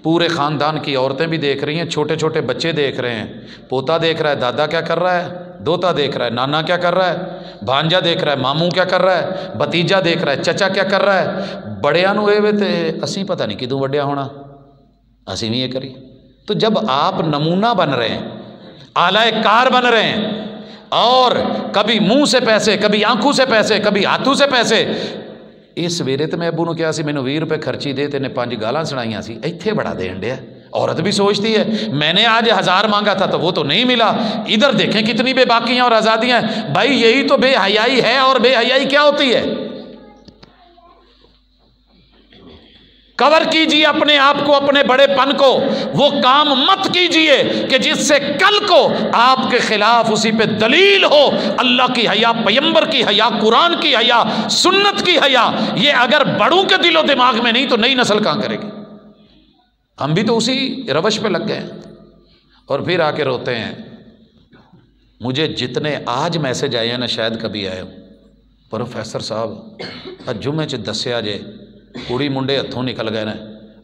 پورے خاندان کی عورتیں بھی دیکھ رہی ہیں، چھوٹے چھوٹے بچے دیکھ رہے ہیں، پوتا دیکھ رہا ہے دادا کیا کر رہا ہے، دوتا دیکھ رہا ہے نانا کیا کر رہا ہے، بھانجا دیکھ رہا ہے ماموں کیا کر رہا ہے، بھتیجا دیکھ رہا ہے چچا کیا کر رہا ہے۔ بڑیاں نو اے وے تے اسی پتہ نہیں کدوں وڈیا ہونا، اسی بھی یہ کری۔ تو جب آپ نمونہ بن رہے ہیں، اعلی کار بن رہے ہیں، اور کبھی منہ سے پیسے، کبھی آنکھوں سے پیسے، کبھی ہاتھوں سے پیسے، اس ویرے تو میں ابو نو کہا سی مینوں 20 روپے خرچی دے تے نے 5 گالاں سنائیاں سی، ایتھے بڑا دین ڈیا۔ عورت بھی سوچتی ہے میں نے آج 1000 مانگا تھا تو وہ تو نہیں ملا، ادھر دیکھیں کتنی بے باکیاں اور آزادیاں ہیں۔ بھائی یہی تو بے حیائی ہے، اور بے حیائی کیا ہوتی ہے؟ کور کیجئے اپنے آپ کو، اپنے بڑے پن کو، وہ کام مت کیجئے کہ جس سے کل کو آپ کے خلاف اسی پہ دلیل ہو۔ اللہ کی حیا، پیغمبر کی حیا، قرآن کی حیا، سنت کی حیا، یہ اگر بڑوں کے دل و دماغ میں نہیں تو نئی نسل کہاں کرے گی؟ ہم بھی تو اسی روش پہ لگ گئے ہیں، اور پھر آ کے روتے ہیں۔ مجھے جتنے آج میسج آئے ہیں نا، شاید کبھی آئے ہوں، پروفیسر صاحب جمعے چ دسیا جے کڑی منڈے ہتھوں نکل گئے نے،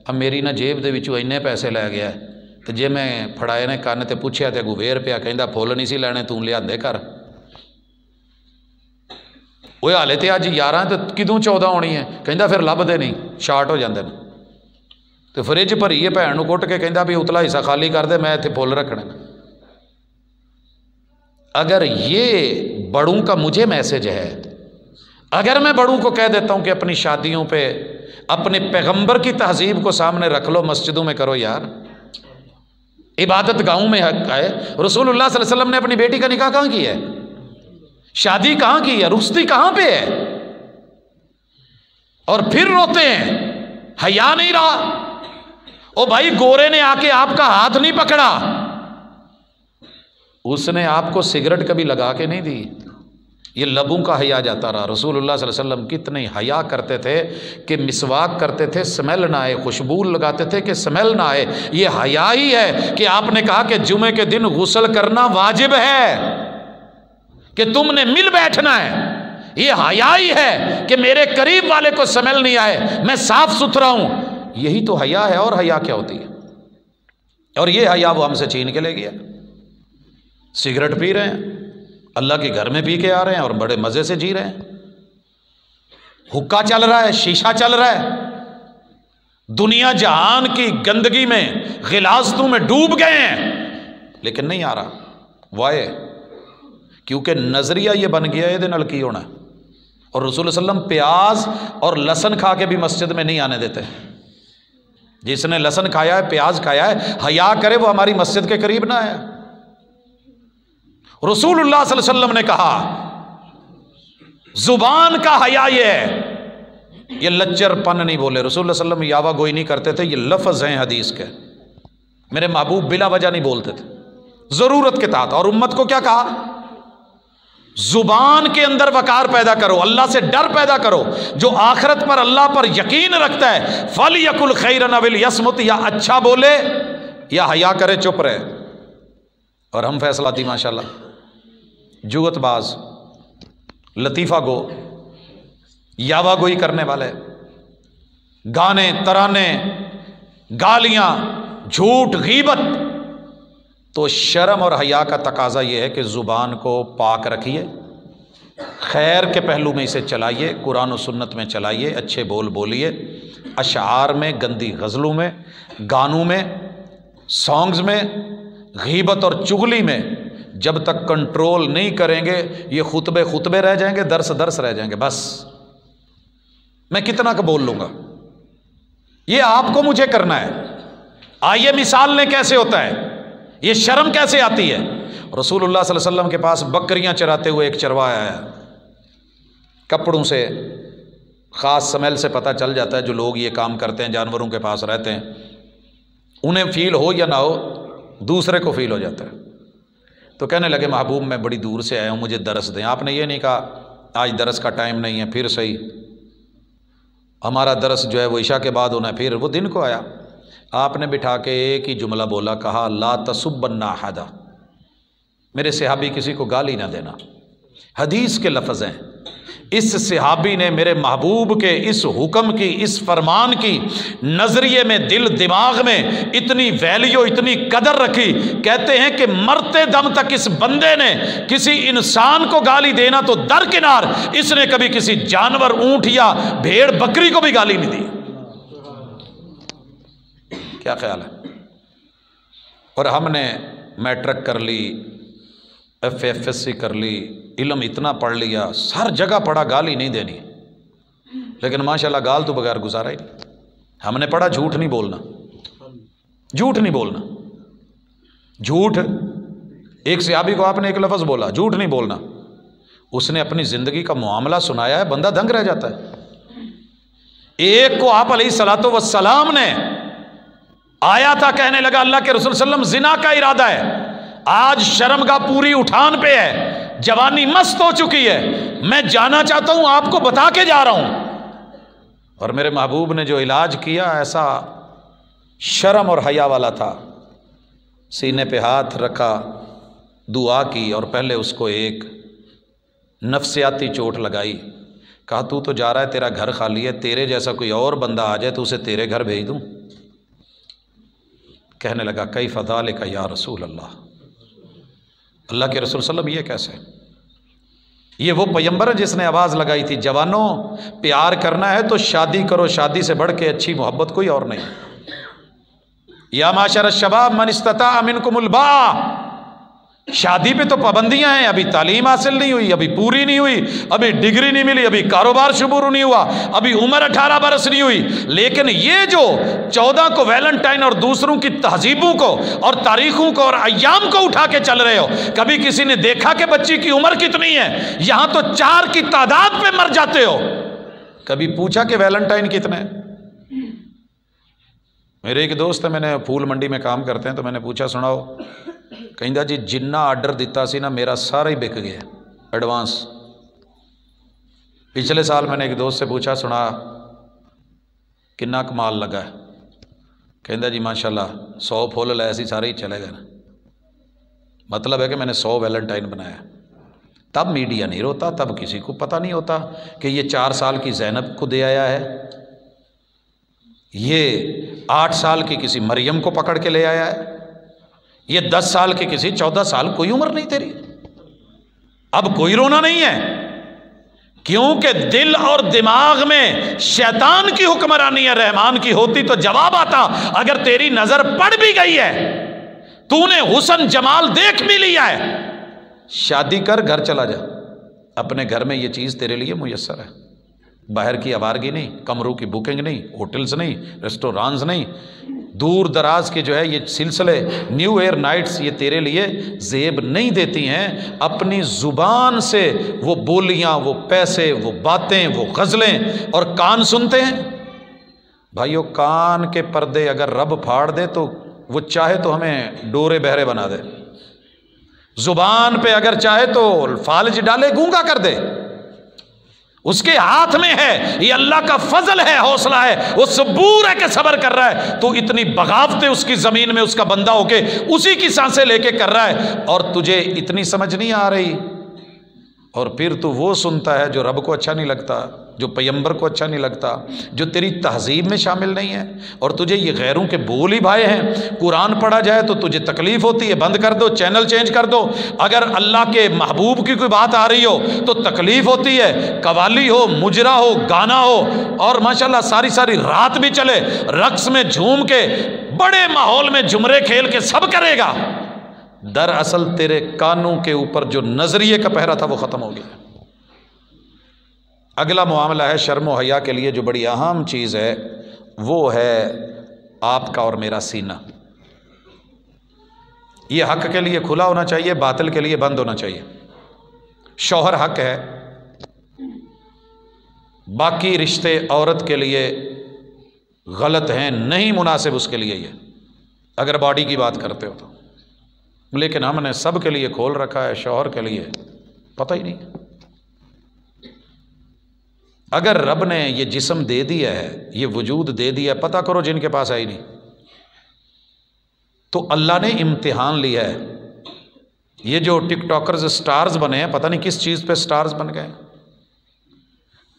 اب میری نہ جیب دے وچوں اینے پیسے لے گیا ہے، تو جے میں پھڑائے نے کان تے پوچھیا تے اگوں ویر پیا، کہندا پھول نہیں سی لینے توں لیاندے کر۔ وہ حالے تے اج 11 تے کدوں 14 ہونی ہے، کہندا پھر لبدے نہیں، شارٹ ہو جاندے نے۔ تو فریج بھری ہے، بھین نو کٹ کے کہندا بھی اتلا حصہ خالی کر دے، میں ایتھے پھول رکھنے۔ اگر یہ بڑوں کا مجھے میسج ہے، اگر میں بڑوں کو کہہ دیتا ہوں کہ اپنی شادیوں پہ اپنے پیغمبر کی تہذیب کو سامنے رکھ لو، مسجدوں میں کرو یار، عبادت گاہوں میں حق ہے۔ رسول اللہ صلی اللہ علیہ وسلم نے اپنی بیٹی کا نکاح کہاں کیا ہے؟ شادی کہاں کی ہے؟ رخصتی کہاں پہ ہے؟ اور پھر روتے ہیں حیا نہیں رہا۔ او بھائی گورے نے آ کے آپ کا ہاتھ نہیں پکڑا، اس نے آپ کو سگریٹ کبھی لگا کے نہیں دی، یہ لبوں کا حیا جاتا رہا۔ رسول اللہ صلی اللہ علیہ وسلم کتنے حیا کرتے تھے کہ مسواک کرتے تھے سمیل نہ آئے، خوشبو لگاتے تھے کہ سمیل نہ آئے۔ یہ حیا ہی ہے کہ آپ نے کہا کہ جمعے کے دن غسل کرنا واجب ہے، کہ تم نے مل بیٹھنا ہے۔ یہ حیا ہی ہے کہ میرے قریب والے کو سمیل نہیں آئے، میں صاف ستھرا ہوں۔ یہی تو حیا ہے، اور حیا کیا ہوتی ہے؟ اور یہ حیا وہ ہم سے چھین کے لے گیا۔ سگریٹ پی رہے ہیں، اللہ کے گھر میں پی کے آ رہے ہیں اور بڑے مزے سے جی رہے ہیں۔ حکا چل رہا ہے، شیشہ چل رہا ہے، دنیا جہان کی گندگی میں غلاظتوں میں ڈوب گئے ہیں، لیکن نہیں آ رہا۔ وائے کیونکہ نظریہ یہ بن گیا ہے، یہ کی ہونا ہے۔ اور رسول صلی اللہ علیہ وسلم پیاز اور لہسن کھا کے بھی مسجد میں نہیں آنے دیتے۔ جس نے لہسن کھایا ہے، پیاز کھایا ہے، حیا کرے وہ ہماری مسجد کے قریب نہ آئے۔ رسول اللہ صلی اللہ علیہ وسلم نے کہا زبان کا حیا یہ ہے، یہ لچر پن نہیں بولے۔ رسول اللہ صلی اللہ علیہ وسلم یاوہ گوئی نہیں کرتے تھے، یہ لفظ ہیں حدیث کے۔ میرے محبوب بلا وجہ نہیں بولتے تھے، ضرورت کے تحت۔ اور امت کو کیا کہا؟ زبان کے اندر وقار پیدا کرو، اللہ سے ڈر پیدا کرو۔ جو آخرت پر اللہ پر یقین رکھتا ہے فَلْيَقُلْ خَيْرًا أَوْ لْيَصْمُتْ، یا اچھا بولے یا حیا کرے چپ رہے۔ اور ہم فیصلہ دی ماشاءاللہ، جوت باز، لطیفہ گو، یاوہ گوئی کرنے والے، گانے ترانے، گالیاں، جھوٹ، غیبت۔ تو شرم اور حیا کا تقاضا یہ ہے کہ زبان کو پاک رکھیے، خیر کے پہلو میں اسے چلائیے، قرآن و سنت میں چلائیے، اچھے بول بولیے، اشعار میں، گندی غزلوں میں، گانوں میں، سانگز میں، غیبت اور چغلی میں جب تک کنٹرول نہیں کریں گے یہ خطبے رہ جائیں گے، درس رہ جائیں گے۔ بس میں کتنا کا بول لوں گا، یہ آپ کو مجھے کرنا ہے۔ آئیے مثال لیں کیسے ہوتا ہے، یہ شرم کیسے آتی ہے۔ رسول اللہ صلی اللہ علیہ وسلم کے پاس بکریاں چراتے ہوئے ایک چرواہا آیا، کپڑوں سے خاص سمیل سے پتہ چل جاتا ہے، جو لوگ یہ کام کرتے ہیں جانوروں کے پاس رہتے ہیں انہیں فیل ہو یا نہ ہو، دوسرے کو فیل ہو جاتا ہے۔ تو کہنے لگے محبوب میں بڑی دور سے آیا ہوں، مجھے درس دیں۔ آپ نے یہ نہیں کہا آج درس کا ٹائم نہیں ہے، پھر صحیح ہمارا درس جو ہے وہ عشاء کے بعد ہونا ہے، پھر وہ دن کو آیا۔ آپ نے بٹھا کے ایک ہی جملہ بولا، کہا لا تسبن احدا، میرے صحابی کسی کو گالی نہ دینا۔ حدیث کے لفظ ہیں، اس صحابی نے میرے محبوب کے اس حکم کی، اس فرمان کی نظریے میں، دل دماغ میں اتنی ویلیو، اتنی قدر رکھی، کہتے ہیں کہ مرتے دم تک اس بندے نے کسی انسان کو گالی دینا تو درکنار، اس نے کبھی کسی جانور، اونٹ یا بھیڑ بکری کو بھی گالی نہیں دی۔ کیا خیال ہے؟ اور ہم نے میٹرک کر لی، FSC کر لی، علم اتنا پڑھ لیا، ہر جگہ پڑھا گالی نہیں دینی، لیکن ماشاءاللہ گال تو بغیر گزارا ہی نہیں۔ ہم نے پڑھا جھوٹ نہیں بولنا، جھوٹ نہیں بولنا، جھوٹ۔ ایک صحابی کو آپ نے ایک لفظ بولا، جھوٹ نہیں بولنا، اس نے اپنی زندگی کا معاملہ سنایا ہے، بندہ دنگ رہ جاتا ہے۔ ایک کو آپ علیہ الصلوۃ والسلام نے آیا تھا، کہنے لگا اللہ کے رسول صلی اللہ علیہ وسلم زنا کا ارادہ ہے، آج شرمگاہ پوری اٹھان پہ ہے، جوانی مست ہو چکی ہے، میں جانا چاہتا ہوں، آپ کو بتا کے جا رہا ہوں۔ اور میرے محبوب نے جو علاج کیا ایسا شرم اور حیا والا تھا، سینے پہ ہاتھ رکھا، دعا کی، اور پہلے اس کو ایک نفسیاتی چوٹ لگائی، کہا تو جا رہا ہے، تیرا گھر خالی ہے، تیرے جیسا کوئی اور بندہ آ جائے تو اسے تیرے گھر بھیج دوں۔ کہنے لگا کیف ذالک یا رسول اللہ، اللہ کے رسول صلی اللہ علیہ وسلم یہ کیسے؟ یہ وہ پیغمبر ہے جس نے آواز لگائی تھی جوانوں پیار کرنا ہے تو شادی کرو، شادی سے بڑھ کے اچھی محبت کوئی اور نہیں۔ یا معاشر الشباب من استطاع منکم الباء، شادی پہ تو پابندیاں ہیں، ابھی تعلیم حاصل نہیں ہوئی، ابھی پوری نہیں ہوئی، ابھی ڈگری نہیں ملی، ابھی کاروبار شروع نہیں ہوا، ابھی عمر 18 برس نہیں ہوئی، لیکن یہ جو 14 کو ویلنٹائن اور دوسروں کی تہذیبوں کو اور تاریخوں کو اور ایام کو اٹھا کے چل رہے ہو، کبھی کسی نے دیکھا کہ بچی کی عمر کتنی ہے؟ یہاں تو 4 کی تعداد پہ مر جاتے ہو، کبھی پوچھا کہ ویلنٹائن کتنے؟ میرے ایک دوست ہے، میں نے پھول منڈی میں کام کرتے ہیں، تو میں نے پوچھا سناؤ، کہندا جی جنہ آرڈر دیتا سی نا میرا سارا ہی بک گیا ایڈوانس۔ پچھلے سال میں نے ایک دوست سے پوچھا سنا کنا کمال لگا ہے، کہندا جی ماشاءاللہ 100 پھول لائے سی سارے ہی چلے گئے نا۔ مطلب ہے کہ میں نے 100 ویلنٹائن بنایا۔ تب میڈیا نہیں روتا، تب کسی کو پتہ نہیں ہوتا کہ یہ 4 سال کی زینب کو دے آیا ہے، یہ 8 سال کی کسی مریم کو پکڑ کے لے آیا ہے، یہ 10 سال کی کسی 14 سال، کوئی عمر نہیں تیری۔ اب کوئی رونا نہیں ہے، کیونکہ دل اور دماغ میں شیطان کی حکمرانی ہے، رحمان کی ہوتی تو جواب آتا۔ اگر تیری نظر پڑ بھی گئی ہے، تو نے حسن جمال دیکھ بھی لیا ہے، شادی کر، گھر چلا جا، اپنے گھر میں یہ چیز تیرے لیے میسر ہے، باہر کی آوارگی نہیں، کمروں کی بکنگ نہیں، ہوٹلز نہیں، ریسٹورانز نہیں، دور دراز کے جو ہے یہ سلسلے، نیو ایئر نائٹس، یہ تیرے لیے زیب نہیں دیتی ہیں۔ اپنی زبان سے وہ بولیاں، وہ پیسے، وہ باتیں، وہ غزلیں، اور کان سنتے ہیں۔ بھائیو کان کے پردے اگر رب پھاڑ دے تو وہ چاہے تو ہمیں ڈورے بہرے بنا دے، زبان پہ اگر چاہے تو فالج ڈالے، گونگا کر دے، اس کے ہاتھ میں ہے، یہ اللہ کا فضل ہے، حوصلہ ہے، وہ صبور ہے کہ صبر کر رہا ہے، تو اتنی بغاوتیں اس کی زمین میں اس کا بندہ ہو کے اسی کی سانسیں لے کے کر رہا ہے، اور تجھے اتنی سمجھ نہیں آ رہی، اور پھر تو وہ سنتا ہے جو رب کو اچھا نہیں لگتا، جو پیغمبر کو اچھا نہیں لگتا، جو تیری تہذیب میں شامل نہیں ہے، اور تجھے یہ غیروں کے بول ہی بھائے ہیں۔ قرآن پڑھا جائے تو تجھے تکلیف ہوتی ہے، بند کر دو، چینل چینج کر دو۔ اگر اللہ کے محبوب کی کوئی بات آ رہی ہو تو تکلیف ہوتی ہے، قوالی ہو، مجرا ہو، گانا ہو، اور ماشاءاللہ ساری ساری رات بھی چلے، رقص میں جھوم کے، بڑے ماحول میں جمرے کھیل کے، سب کرے گا، دراصل تیرے کانوں کے اوپر جو نظریے کا پہرا تھا وہ ختم ہو گیا۔ اگلا معاملہ ہے شرم و حیا کے لیے جو بڑی اہم چیز ہے، وہ ہے آپ کا اور میرا سینہ۔ یہ حق کے لیے کھلا ہونا چاہیے، باطل کے لیے بند ہونا چاہیے۔ شوہر حق ہے، باقی رشتے عورت کے لیے غلط ہیں، نہیں مناسب اس کے لیے یہ، اگر باڈی کی بات کرتے ہو تو، لیکن ہم نے سب کے لیے کھول رکھا ہے، شوہر کے لیے پتہ ہی نہیں۔ اگر رب نے یہ جسم دے دیا ہے، یہ وجود دے دیا ہے، پتہ کرو جن کے پاس ہے ہی نہیں، تو اللہ نے امتحان لیا ہے۔ یہ جو ٹک ٹاکرز سٹارز بنے ہیں، پتہ نہیں کس چیز پہ سٹارز بن گئے،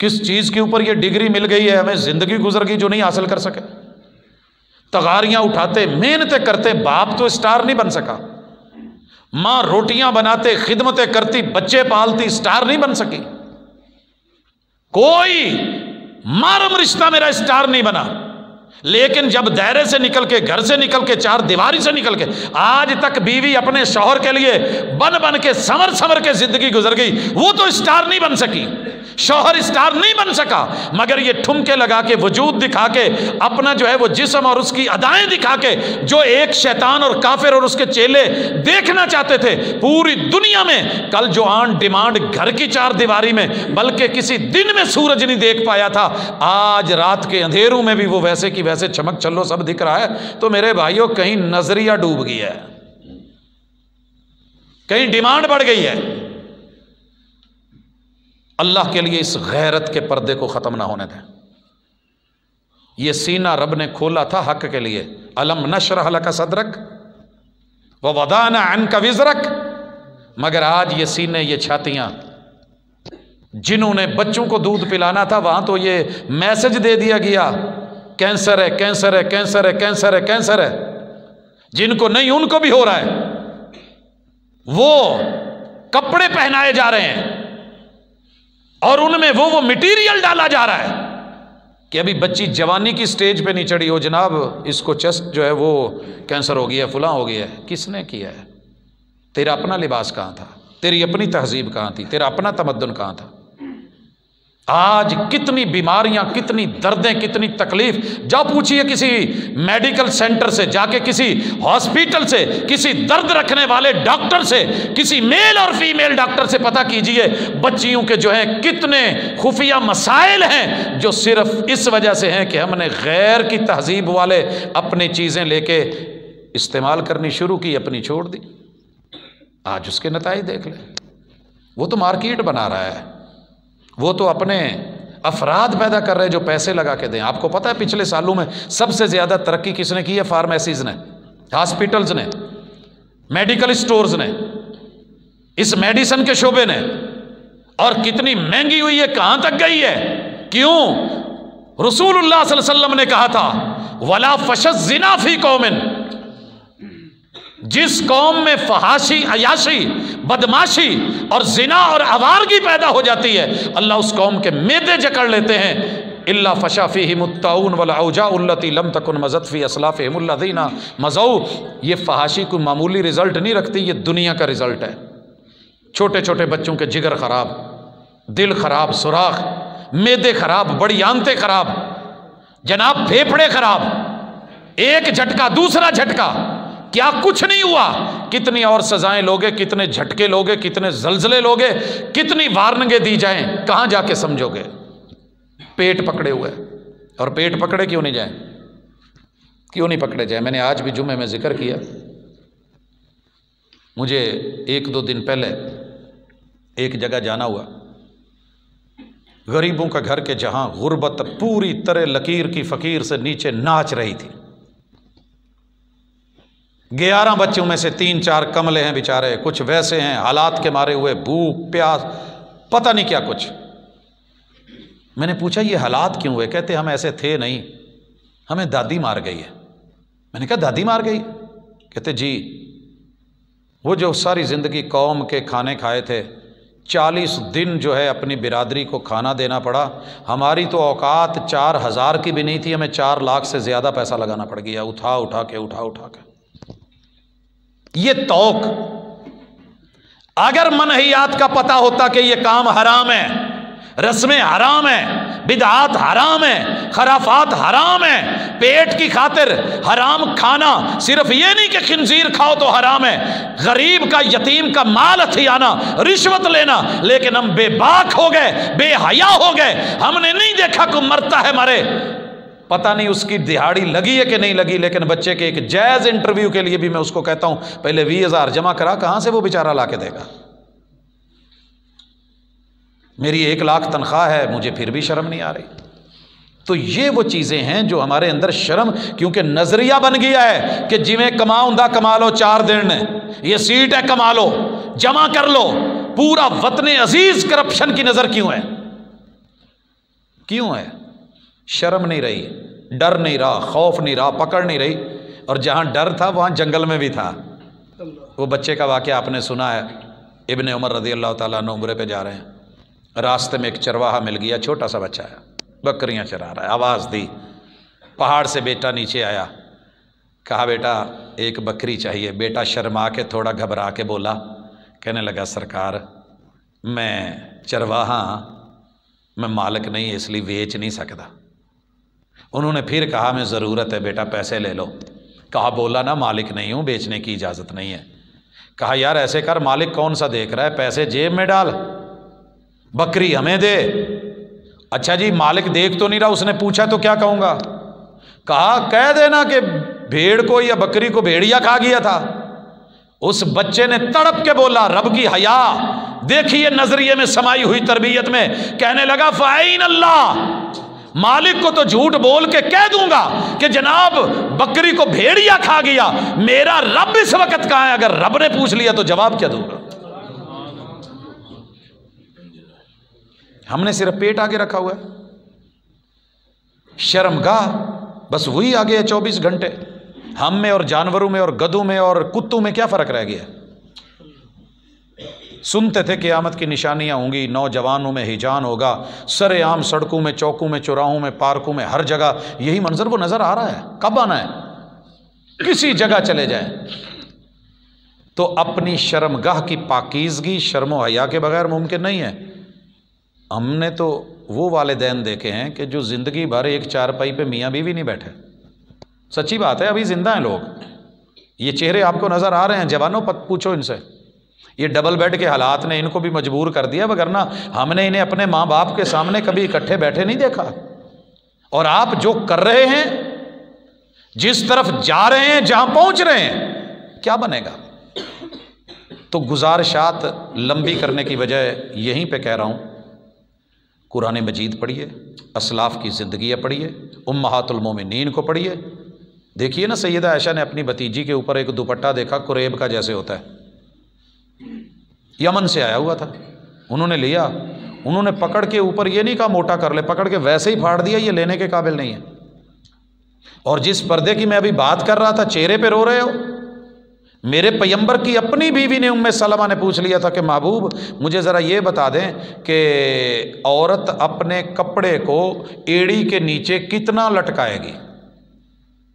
کس چیز کے اوپر یہ ڈگری مل گئی ہے، ہمیں زندگی گزر گئی جو نہیں حاصل کر سکے. تغاریاں اٹھاتے، محنتیں کرتے، باپ تو اسٹار نہیں بن سکا. ماں روٹیاں بناتے، خدمتیں کرتی، بچے پالتی، اسٹار نہیں بن سکی. کوئی محرم رشتہ میرا اسٹار نہیں بنا. لیکن جب دائرے سے نکل کے، گھر سے نکل کے، چار دیواری سے نکل کے، آج تک بیوی اپنے شوہر کے لیے بن کے سمر کے زندگی گزر گئی، وہ تو اسٹار نہیں بن سکی. شوہر اسٹار نہیں بن سکا، مگر یہ ٹھمکے لگا کے، وجود دکھا کے، اپنا جو ہے وہ جسم اور اس کی ادائیں دکھا کے، جو ایک شیطان اور کافر اور اس کے چیلے دیکھنا چاہتے تھے پوری دنیا میں. کل جو آن ڈیمانڈ گھر کی چار دیواری میں، بلکہ کسی دن میں سورج نہیں دیکھ پایا تھا، آج رات کے اندھیروں میں بھی وہ ویسے کی ویسے چمک چلو سب دکھ رہا ہے. تو میرے بھائیوں کہیں نظریہ ڈوب گیا ہے، کہیں ڈیمانڈ بڑھ گئی ہے. اللہ کے لیے اس غیرت کے پردے کو ختم نہ ہونے دیں. یہ سینہ رب نے کھولا تھا حق کے لیے. الم نشرح لک صدرک ووضعنا عنک وزرک. مگر آج یہ سینے، یہ چھاتیاں، جنہوں نے بچوں کو دودھ پلانا تھا وہاں تو یہ میسج دے دیا گیا کینسر ہے، کینسر ہے، کینسر ہے، کینسر ہے، کینسر ہے. جن کو نہیں ان کو بھی ہو رہا ہے. وہ کپڑے پہنائے جا رہے ہیں اور ان میں وہ مٹیریل ڈالا جا رہا ہے کہ ابھی بچی جوانی کی سٹیج پہ نہیں چڑھی ہو، جناب اس کو چیسٹ جو ہے وہ کینسر ہو گیا ہے، فلاں ہو گیا ہے. کس نے کیا ہے؟ تیرا اپنا لباس کہاں تھا؟ تیری اپنی تہذیب کہاں تھی؟ تیرا اپنا تمدن کہاں تھا؟ آج کتنی بیماریاں، کتنی دردیں، کتنی تکلیف. جا پوچھئے کسی میڈیکل سینٹر سے، جا کے کسی ہاسپیٹل سے، کسی درد رکھنے والے ڈاکٹر سے، کسی میل اور فیمیل ڈاکٹر سے پتہ کیجئے بچیوں کے جو ہیں کتنے خفیہ مسائل ہیں جو صرف اس وجہ سے ہیں کہ ہم نے غیر کی تہذیب والے اپنی چیزیں لے کے استعمال کرنی شروع کی، اپنی چھوڑ دی. آج اس کے نتائج دیکھ لیں. وہ تو مارکیٹ بنا رہا ہے، وہ تو اپنے افراد پیدا کر رہے جو پیسے لگا کے دیں. آپ کو پتہ ہے پچھلے سالوں میں سب سے زیادہ ترقی کس نے کی ہے؟ فارمیسیز نے، ہاسپٹلز نے، میڈیکل سٹورز نے، اس میڈیسن کے شعبے نے. اور کتنی مہنگی ہوئی ہے، کہاں تک گئی ہے؟ کیوں؟ رسول اللہ صلی اللہ علیہ وسلم نے کہا تھا وَلَا فَشَ الزِّنَا فِي قَوْمٍ. جس قوم میں فحاشی، عیاشی، بدماشی اور زنا اور آوارگی پیدا ہو جاتی ہے، اللہ اس قوم کے معدے جکڑ لیتے ہیں. الا فشا فیہم الطاعون والاوجاع التي لم تكن مضت في اسلافهم الذين مضوا. یہ فحاشی کوئی معمولی رزلٹ نہیں رکھتی، یہ دنیا کا رزلٹ ہے. چھوٹے چھوٹے بچوں کے جگر خراب، دل خراب، سوراخ، معدے خراب، بڑی آنتیں خراب، جناب پھیپھڑے خراب، ایک جھٹکا دوسرا جھٹکا. کیا کچھ نہیں ہوا؟ کتنی اور سزائیں لوگے، کتنے جھٹکے لوگے، کتنے زلزلے لوگے، کتنی وارننگیں دی جائیں، کہاں جا کے سمجھو گے؟ پیٹ پکڑے ہوئے. اور پیٹ پکڑے کیوں نہیں جائیں؟ کیوں نہیں پکڑے جائیں؟ میں نے آج بھی جمعے میں ذکر کیا. مجھے 1-2 دن پہلے ایک جگہ جانا ہوا، غریبوں کا گھر کے جہاں غربت پوری طرح لکیر کی فقیر سے نیچے ناچ رہی تھی. 11 بچوں میں سے 3-4 کملے ہیں بیچارے، کچھ ویسے ہیں حالات کے مارے ہوئے، بھوک پیاس پتہ نہیں کیا کچھ. میں نے پوچھا یہ حالات کیوں ہوئے؟ کہتے ہم ایسے تھے نہیں، ہمیں دادی مار گئی ہے. میں نے کہا دادی مار گئی؟ کہتے جی، وہ جو ساری زندگی قوم کے کھانے کھائے تھے، 40 دن جو ہے اپنی برادری کو کھانا دینا پڑا. ہماری تو اوقات 4000 کی بھی نہیں تھی، ہمیں 4 لاکھ سے زیادہ پیسہ لگانا پڑ گیا، اٹھا کے. یہ توق. اگر منہیات کا پتہ ہوتا کہ یہ کام حرام ہے، رسمیں حرام ہیں، بدعات حرام ہیں، خرافات حرام ہیں، پیٹ کی خاطر حرام کھانا، صرف یہ نہیں کہ خنزیر کھاؤ تو حرام ہے، غریب کا یتیم کا مال ہتھیانا، رشوت لینا. لیکن ہم بے باک ہو گئے، بے حیا ہو گئے. ہم نے نہیں دیکھا کوئی مرتا ہے مرے، پتہ نہیں اس کی دہاڑی لگی ہے کہ نہیں لگی. لیکن بچے کے ایک جائز انٹرویو کے لیے بھی میں اس کو کہتا ہوں پہلے 20,000 جمع کرا. کہاں سے وہ بیچارہ لا کے دے گا؟ میری 1 لاکھ تنخواہ ہے، مجھے پھر بھی شرم نہیں آ رہی. تو یہ وہ چیزیں ہیں جو ہمارے اندر شرم، کیونکہ نظریہ بن گیا ہے کہ جویں کماؤں دا کما لو، 4 دن یہ سیٹ ہے کما لو، جمع کر لو. پورا وطن عزیز کرپشن کی نظر کیوں ہے؟ کیوں ہے؟ شرم نہیں رہی، ڈر نہیں رہا، خوف نہیں رہا، پکڑ نہیں رہی. اور جہاں ڈر تھا وہاں جنگل میں بھی تھا. وہ بچے کا واقعہ آپ نے سنا ہے. ابن عمر رضی اللہ تعالیٰ عنہ عمرے پہ جا رہے ہیں، راستے میں ایک چرواہا مل گیا، چھوٹا سا بچہ ہے، بکریاں چرا رہا ہے. آواز دی، پہاڑ سے بیٹا نیچے آیا، کہا بیٹا ایک بکری چاہیے. بیٹا شرما کے تھوڑا گھبرا کے بولا، کہنے لگا سرکار میں چرواہا میں مالک نہیں اس لیے بیچ نہیں سکتا. انہوں نے پھر کہا میں ضرورت ہے بیٹا پیسے لے لو. کہا بولا نا مالک نہیں ہوں، بیچنے کی اجازت نہیں ہے. کہا یار ایسے کر، مالک کون سا دیکھ رہا ہے، پیسے جیب میں ڈال، بکری ہمیں دے. اچھا جی مالک دیکھ تو نہیں رہا. اس نے پوچھا تو کیا کہوں گا؟ کہا کہہ دینا کہ بھیڑ کو یا بکری کو بھیڑیا کھا گیا تھا. اس بچے نے تڑپ کے بولا، رب کی حیا دیکھیے نظریے میں سمائی ہوئی تربیت میں. کہنے لگا فَأَيْنَ اللَّهُ، مالک کو تو جھوٹ بول کے کہہ دوں گا کہ جناب بکری کو بھیڑیا کھا گیا، میرا رب اس وقت کہاں ہے؟ اگر رب نے پوچھ لیا تو جواب کیا دوں گا؟ ہم نے صرف پیٹ آگے رکھا ہوا ہے، شرمگاہ بس وہی آگے ہے 24 گھنٹے. ہم میں اور جانوروں میں اور گدوں میں اور کتوں میں کیا فرق رہ گیا؟ سنتے تھے قیامت کی نشانیاں ہوں گی، نوجوانوں میں ہجان ہوگا، سر عام سڑکوں میں، چوکوں میں، چوراہوں میں، پارکوں میں، ہر جگہ یہی منظر وہ نظر آ رہا ہے. کب آنا ہے؟ کسی جگہ چلے جائیں. تو اپنی شرمگاہ کی پاکیزگی شرم و حیا کے بغیر ممکن نہیں ہے. ہم نے تو وہ والدین دیکھے ہیں کہ جو زندگی بھر ایک چارپائی پہ میاں بیوی نہیں بیٹھے. سچی بات ہے، ابھی زندہ ہیں لوگ. یہ چہرے آپ کو نظر آ رہے ہیں، جوانوں پوچھو ان سے. یہ ڈبل بیڈ کے حالات نے ان کو بھی مجبور کر دیا، وگرنہ ہم نے انہیں اپنے ماں باپ کے سامنے کبھی اکٹھے بیٹھے نہیں دیکھا. اور آپ جو کر رہے ہیں، جس طرف جا رہے ہیں، جہاں پہنچ رہے ہیں، کیا بنے گا؟ تو گزارشات لمبی کرنے کی بجائے یہیں پہ کہہ رہا ہوں، قرآن مجید پڑھیے، اسلاف کی زندگیاں پڑھیے، امہات المومنین کو پڑھیے. دیکھیے نا سیدہ عائشہ نے اپنی بھتیجی کے اوپر ایک دوپٹہ دیکھا قریب کا جیسے ہوتا ہے، یمن سے آیا ہوا تھا. انہوں نے لیا، انہوں نے پکڑ کے اوپر یہ نہیں کہا موٹا کر لے، پکڑ کے ویسے ہی پھاڑ دیا، یہ لینے کے قابل نہیں ہے. اور جس پردے کی میں ابھی بات کر رہا تھا، چہرے پہ رو رہے ہو. میرے پیغمبر کی اپنی بیوی نے ام سلمہ نے پوچھ لیا تھا کہ محبوب مجھے ذرا یہ بتا دیں کہ عورت اپنے کپڑے کو ایڑی کے نیچے کتنا لٹکائے گی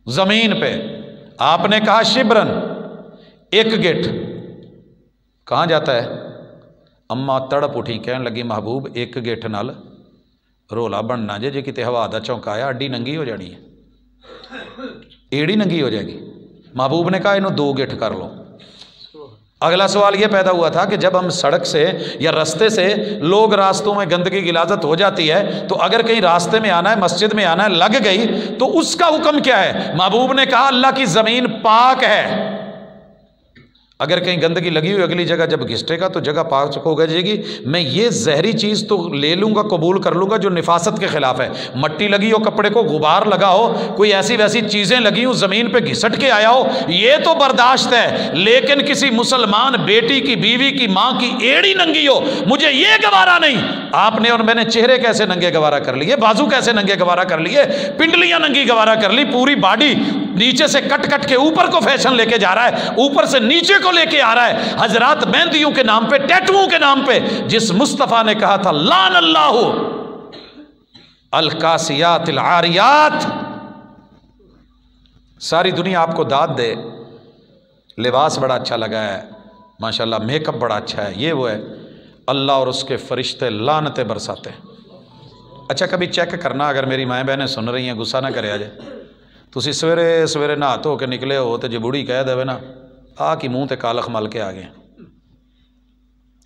زمین پہ؟ آپ نے کہا شبرن، 1 گٹ. کہاں جاتا ہے؟ اماں تڑپ اٹھی، کہنے لگی محبوب 1 گٹھ نال رولا بننا جے کتے ہوا دا چونکایا اڈی ننگی ہو جانی ہے، ایڑی ننگی ہو جائے گی. محبوب نے کہا انہوں 2 گٹھ کر لو. اگلا سوال یہ پیدا ہوا تھا کہ جب ہم سڑک سے یا راستے سے، لوگ راستوں میں گندگی غلاظت ہو جاتی ہے، تو اگر کہیں راستے میں آنا ہے، مسجد میں آنا ہے، لگ گئی تو اس کا حکم کیا ہے؟ محبوب نے کہا اللہ کی زمین پاک ہے، اگر کہیں گندگی لگی ہوئی اگلی جگہ جب گھسٹے گا تو جگہ پاک ہو جائے گی. میں یہ زہری چیز تو لے لوں گا، قبول کر لوں گا جو نفاست کے خلاف ہے. مٹی لگی ہو کپڑے کو، غبار لگا ہو، کوئی ایسی ویسی چیزیں لگی ہوں، زمین پہ گھسٹ کے آیا ہو، یہ تو برداشت ہے. لیکن کسی مسلمان بیٹی کی، بیوی کی، ماں کی ایڑی ننگی ہو، مجھے یہ گوارا نہیں. آپ نے اور میں نے چہرے کیسے ننگے گوارا کر لیے، بازو کیسے ننگے گوارا کر لیے، پنڈلیاں ننگی گوارا کر لی، پوری باڈی نیچے سے کٹ کٹ کے اوپر کو فیشن لے کے جا رہا ہے، اوپر سے نیچے کو لے کے آ رہا ہے. حضرات مہندیوں کے نام پہ، ٹیٹوؤں کے نام پہ، جس مصطفیٰ نے کہا تھا لعن اللہ الکاسیات العاریات، ساری دنیا آپ کو داد دے، لباس بڑا اچھا لگا ہے ماشاءاللہ، میک اپ بڑا اچھا ہے، یہ وہ ہے، اللہ اور اس کے فرشتے لعنتیں برساتے ہیں. اچھا کبھی چیک کرنا، اگر میری مائیں بہنیں سن رہی ہیں، غصہ نہ کرے آجے، تسی سویرے سویرے نہا دھو کے نکلے ہو تو جی بوڑھی کہہ دے نا آ کی منہ تے کالخ مل کے آ گئے،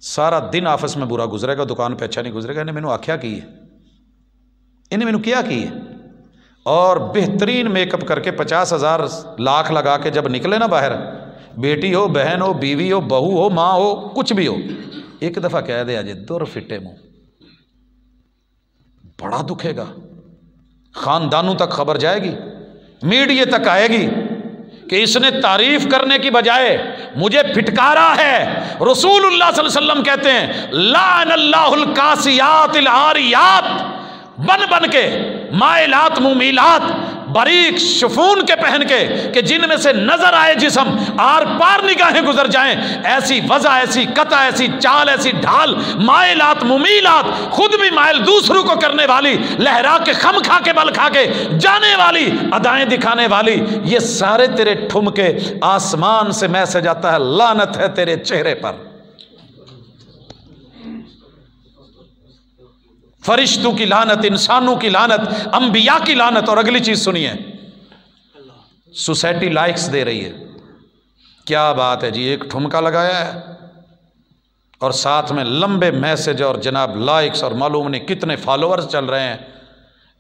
سارا دن آفس میں برا گزرے گا، دکان پہ اچھا نہیں گزرے گا. انہیں مینوں آکھیا کی ہے، انہیں مینوں کیا کی ہے؟ اور بہترین میک اپ کر کے 50,000 لاکھ لگا کے جب نکلے نا باہر، بیٹی ہو، بہن ہو، بیوی ہو، بہو ہو، ماں ہو، کچھ بھی ہو، ایک دفعہ کہہ دے آجے دور فٹے منہ، بڑا دکھے گا. خاندانوں تک خبر جائے گی، میڈیا تک آئے گی کہ اس نے تعریف کرنے کی بجائے مجھے پھٹکارا ہے. رسول اللہ صلی اللہ علیہ وسلم کہتے ہیں لعن اللہ الکاسیات العاریات، بن بن کے، مائلات ممیلات، باریک شفون کے پہن کے کہ جن میں سے نظر آئے جسم، آر پار نگاہیں گزر جائیں، ایسی وضع، ایسی قطع، ایسی چال، ایسی ڈھال، مائلات ممیلات، خود بھی مائل دوسروں کو کرنے والی، لہرا کے خم کھا کے بل کھا کے جانے والی، ادائیں دکھانے والی، یہ سارے تیرے ٹھمکے، آسمان سے میسج آتا ہے لعنت ہے تیرے چہرے پر، فرشتوں کی لعنت، انسانوں کی لعنت، انبیاء کی لعنت۔ اور اگلی چیز سنیے، سوسائٹی لائکس دے رہی ہے، کیا بات ہے جی، ایک ٹھمکا لگایا ہے اور ساتھ میں لمبے میسج اور جناب لائکس اور معلوم نہیں کتنے فالوورز چل رہے ہیں۔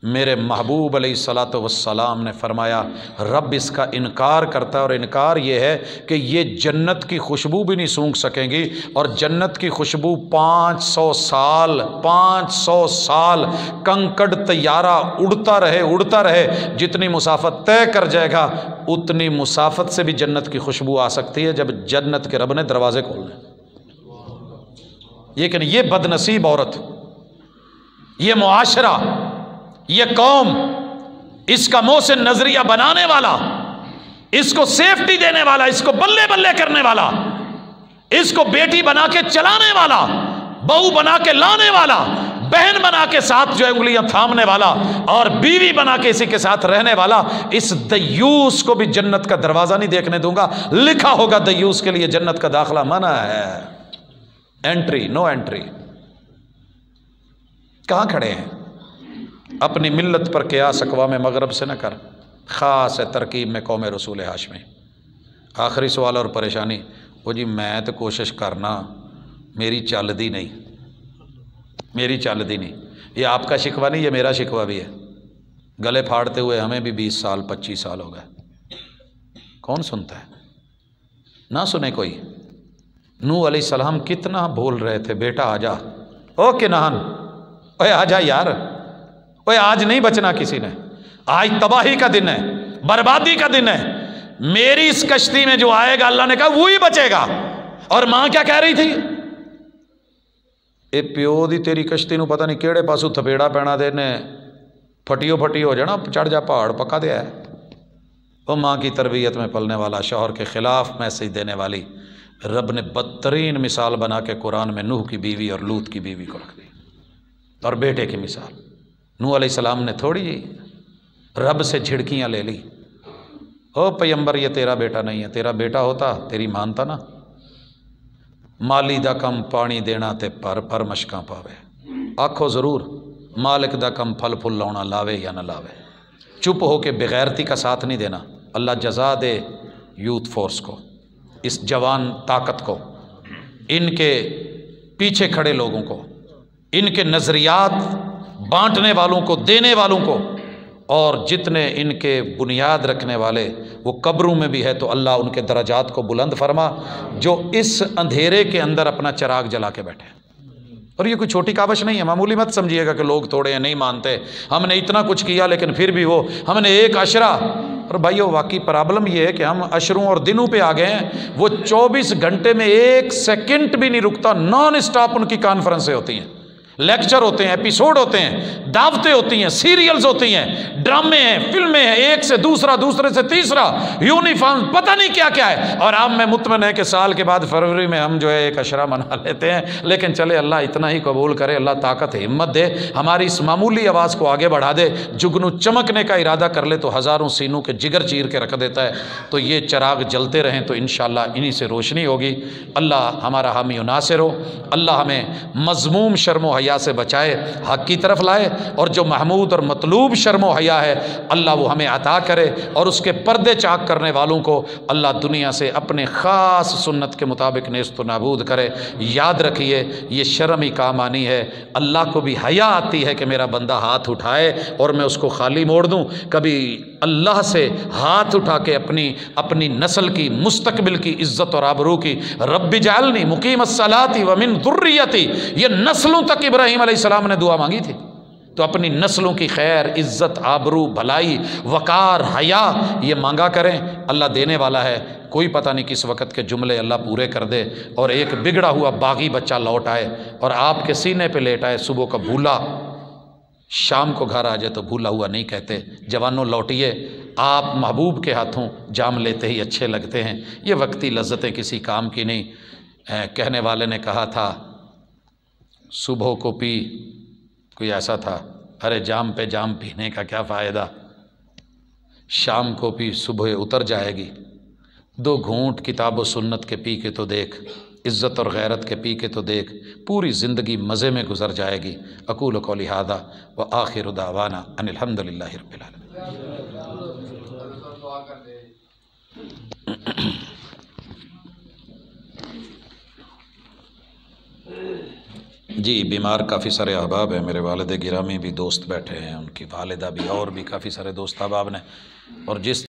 میرے محبوب علیہ الصلاۃ والسلام نے فرمایا رب اس کا انکار کرتا ہے، اور انکار یہ ہے کہ یہ جنت کی خوشبو بھی نہیں سونگھ سکیں گی، اور جنت کی خوشبو 500 سال کنکڑ طیارہ اڑتا رہے، جتنی مسافت طے کر جائے گا اتنی مسافت سے بھی جنت کی خوشبو آ سکتی ہے جب جنت کے رب نے دروازے کھولنے۔ لیکن یہ بد نصیب عورت، یہ معاشرہ، یہ قوم، اس کا محسن نظریہ بنانے والا، اس کو سیفٹی دینے والا، اس کو بلے بلے کرنے والا، اس کو بیٹی بنا کے چلانے والا، بہو بنا کے لانے والا، بہن بنا کے ساتھ جو انگلیاں تھامنے والا، اور بیوی بنا کے اسی کے ساتھ رہنے والا، اس دیوس کو بھی جنت کا دروازہ نہیں دیکھنے دوں گا۔ لکھا ہوگا دیوس کے لیے جنت کا داخلہ منع ہے، انٹری نو انٹری۔ کہاں کھڑے ہیں؟ اپنی ملت پر قیاس اقوام مغرب سے نہ کر، خاص ہے ترکیب میں قوم رسول ہاشمی۔ آخری سوال اور پریشانی، وہ جی میں تو کوشش کرنا، میری چلدی نہیں، یہ آپ کا شکوہ نہیں، یہ میرا شکوہ بھی ہے۔ گلے پھاڑتے ہوئے ہمیں بھی 20 سال 25 سال ہو گئے، کون سنتا ہے؟ نہ سنے کوئی۔ نوح علیہ السلام کتنا بول رہے تھے، بیٹا آجا، او کنعان، اوے آجا یار، اوے آج نہیں بچنا کسی نے، آج تباہی کا دن ہے، بربادی کا دن ہے، میری اس کشتی میں جو آئے گا اللہ نے کہا وہی بچے گا۔ اور ماں کیا کہہ رہی تھی؟ اے پیو دی تیری کشتی نو پتہ نہیں کیڑے پاسو تھپیڑا پینا دے نے پھٹی ہو جانا، چڑھ جا پہاڑ پکا دیا ہے۔ وہ ماں کی تربیت میں پلنے والا، شوہر کے خلاف میسج دینے والی، رب نے بدترین مثال بنا کے قرآن میں نوح کی بیوی اور لوط کی بیوی کو رکھ دی، اور بیٹے کی مثال۔ نوح علیہ السلام نے تھوڑی جی رب سے جھڑکیاں لے لی، او پیغمبر یہ تیرا بیٹا نہیں ہے، تیرا بیٹا ہوتا تیری مانتا نا۔ مالی دا کم پانی دینا تے پر مشکاں پاوے، آکھو ضرور مالک دا کم پھل پھل لاؤنا، لاوے یا نہ لاوے۔ چپ ہو کے بغیرتی کا ساتھ نہیں دینا۔ اللہ جزا دے یوتھ فورس کو، اس جوان طاقت کو، ان کے پیچھے کھڑے لوگوں کو، ان کے نظریات بانٹنے والوں کو، دینے والوں کو، اور جتنے ان کے بنیاد رکھنے والے وہ قبروں میں بھی ہے تو اللہ ان کے درجات کو بلند فرما، جو اس اندھیرے کے اندر اپنا چراغ جلا کے بیٹھے۔ اور یہ کوئی چھوٹی کاوش نہیں ہے، معمولی مت سمجھیے گا کہ لوگ تھوڑے ہیں نہیں مانتے، ہم نے اتنا کچھ کیا لیکن پھر بھی وہ ہم نے ایک عشرہ۔ اور بھائیو واقعی پرابلم یہ ہے کہ ہم عشروں اور دنوں پہ آ گئے ہیں، وہ 24 گھنٹے میں 1 سیکنڈ بھی نہیں رکتا، نان اسٹاپ ان کی کانفرنسیں ہوتی ہیں، لیکچر ہوتے ہیں، ایپیسوڈ ہوتے ہیں، دعوتیں ہوتی ہیں، سیریلز ہوتی ہیں، ڈرامے ہیں، فلمیں ہیں، ایک سے دوسرا، دوسرے سے تیسرا، یونیفارم، پتہ نہیں کیا کیا ہے۔ اور آپ میں مطمئن ہے کہ سال کے بعد فروری میں ہم جو ہے ایک عشرہ منا لیتے ہیں، لیکن چلے اللہ اتنا ہی قبول کرے، اللہ طاقت ہمت دے، ہماری اس معمولی آواز کو آگے بڑھا دے۔ جگنو چمکنے کا ارادہ کر لے تو ہزاروں سینوں کے جگر چیر کے رکھ دیتا ہے۔ تو یہ چراغ جلتے رہیں تو انشاءاللہ انہی سے روشنی ہوگی۔ اللہ ہمارا حامی و ناصر ہو، اللہ ہمیں مذموم شرم و حیا سے بچائے، حق کی طرف لائے، اور جو محمود اور مطلوب شرم و حیا ہے اللہ وہ ہمیں عطا کرے، اور اس کے پردے چاک کرنے والوں کو اللہ دنیا سے اپنے خاص سنت کے مطابق نیست و نابود کرے۔ یاد رکھیے یہ شرم ہی کام آنی ہے، اللہ کو بھی حیا آتی ہے کہ میرا بندہ ہاتھ اٹھائے اور میں اس کو خالی موڑ دوں۔ کبھی اللہ سے ہاتھ اٹھا کے اپنی نسل کی، مستقبل کی عزت اور آبرو کی، رب اجعلنی مقیم الصلاۃ ومن ذریتی، یہ نسلوں تک ابراہیم علیہ السلام نے دعا مانگی تھی۔ تو اپنی نسلوں کی خیر، عزت، آبرو، بھلائی، وقار، حیا یہ مانگا کریں، اللہ دینے والا ہے۔ کوئی پتہ نہیں کس وقت کے جملے اللہ پورے کر دے اور ایک بگڑا ہوا باغی بچہ لوٹ آئے اور آپ کے سینے پہ لیٹ آئے، صبح کا بھولا، شام کو گھر آ جائے تو بھولا ہوا نہیں کہتے۔ جوانوں لوٹیے، آپ محبوب کے ہاتھوں جام لیتے ہی اچھے لگتے ہیں، یہ وقتی لذتیں کسی کام کی نہیں۔ کہنے والے نے کہا تھا صبح کو پی، کوئی ایسا تھا، ارے جام پہ جام پینے کا کیا فائدہ، شام کو پی صبح اتر جائے گی، 2 گھونٹ کتاب و سنت کے پی کے تو دیکھ، عزت اور غیرت کے پی کے تو دیکھ، پوری زندگی مزے میں گزر جائے گی۔ اقول قولی ھذا وآخر دعوانا ان الحمد للہ رب العالمین۔ جی بیمار کافی سارے احباب ہیں، میرے والد گرامی بھی دوست بیٹھے ہیں، ان کی والدہ بھی، اور بھی کافی سارے دوست احباب نے، اور جس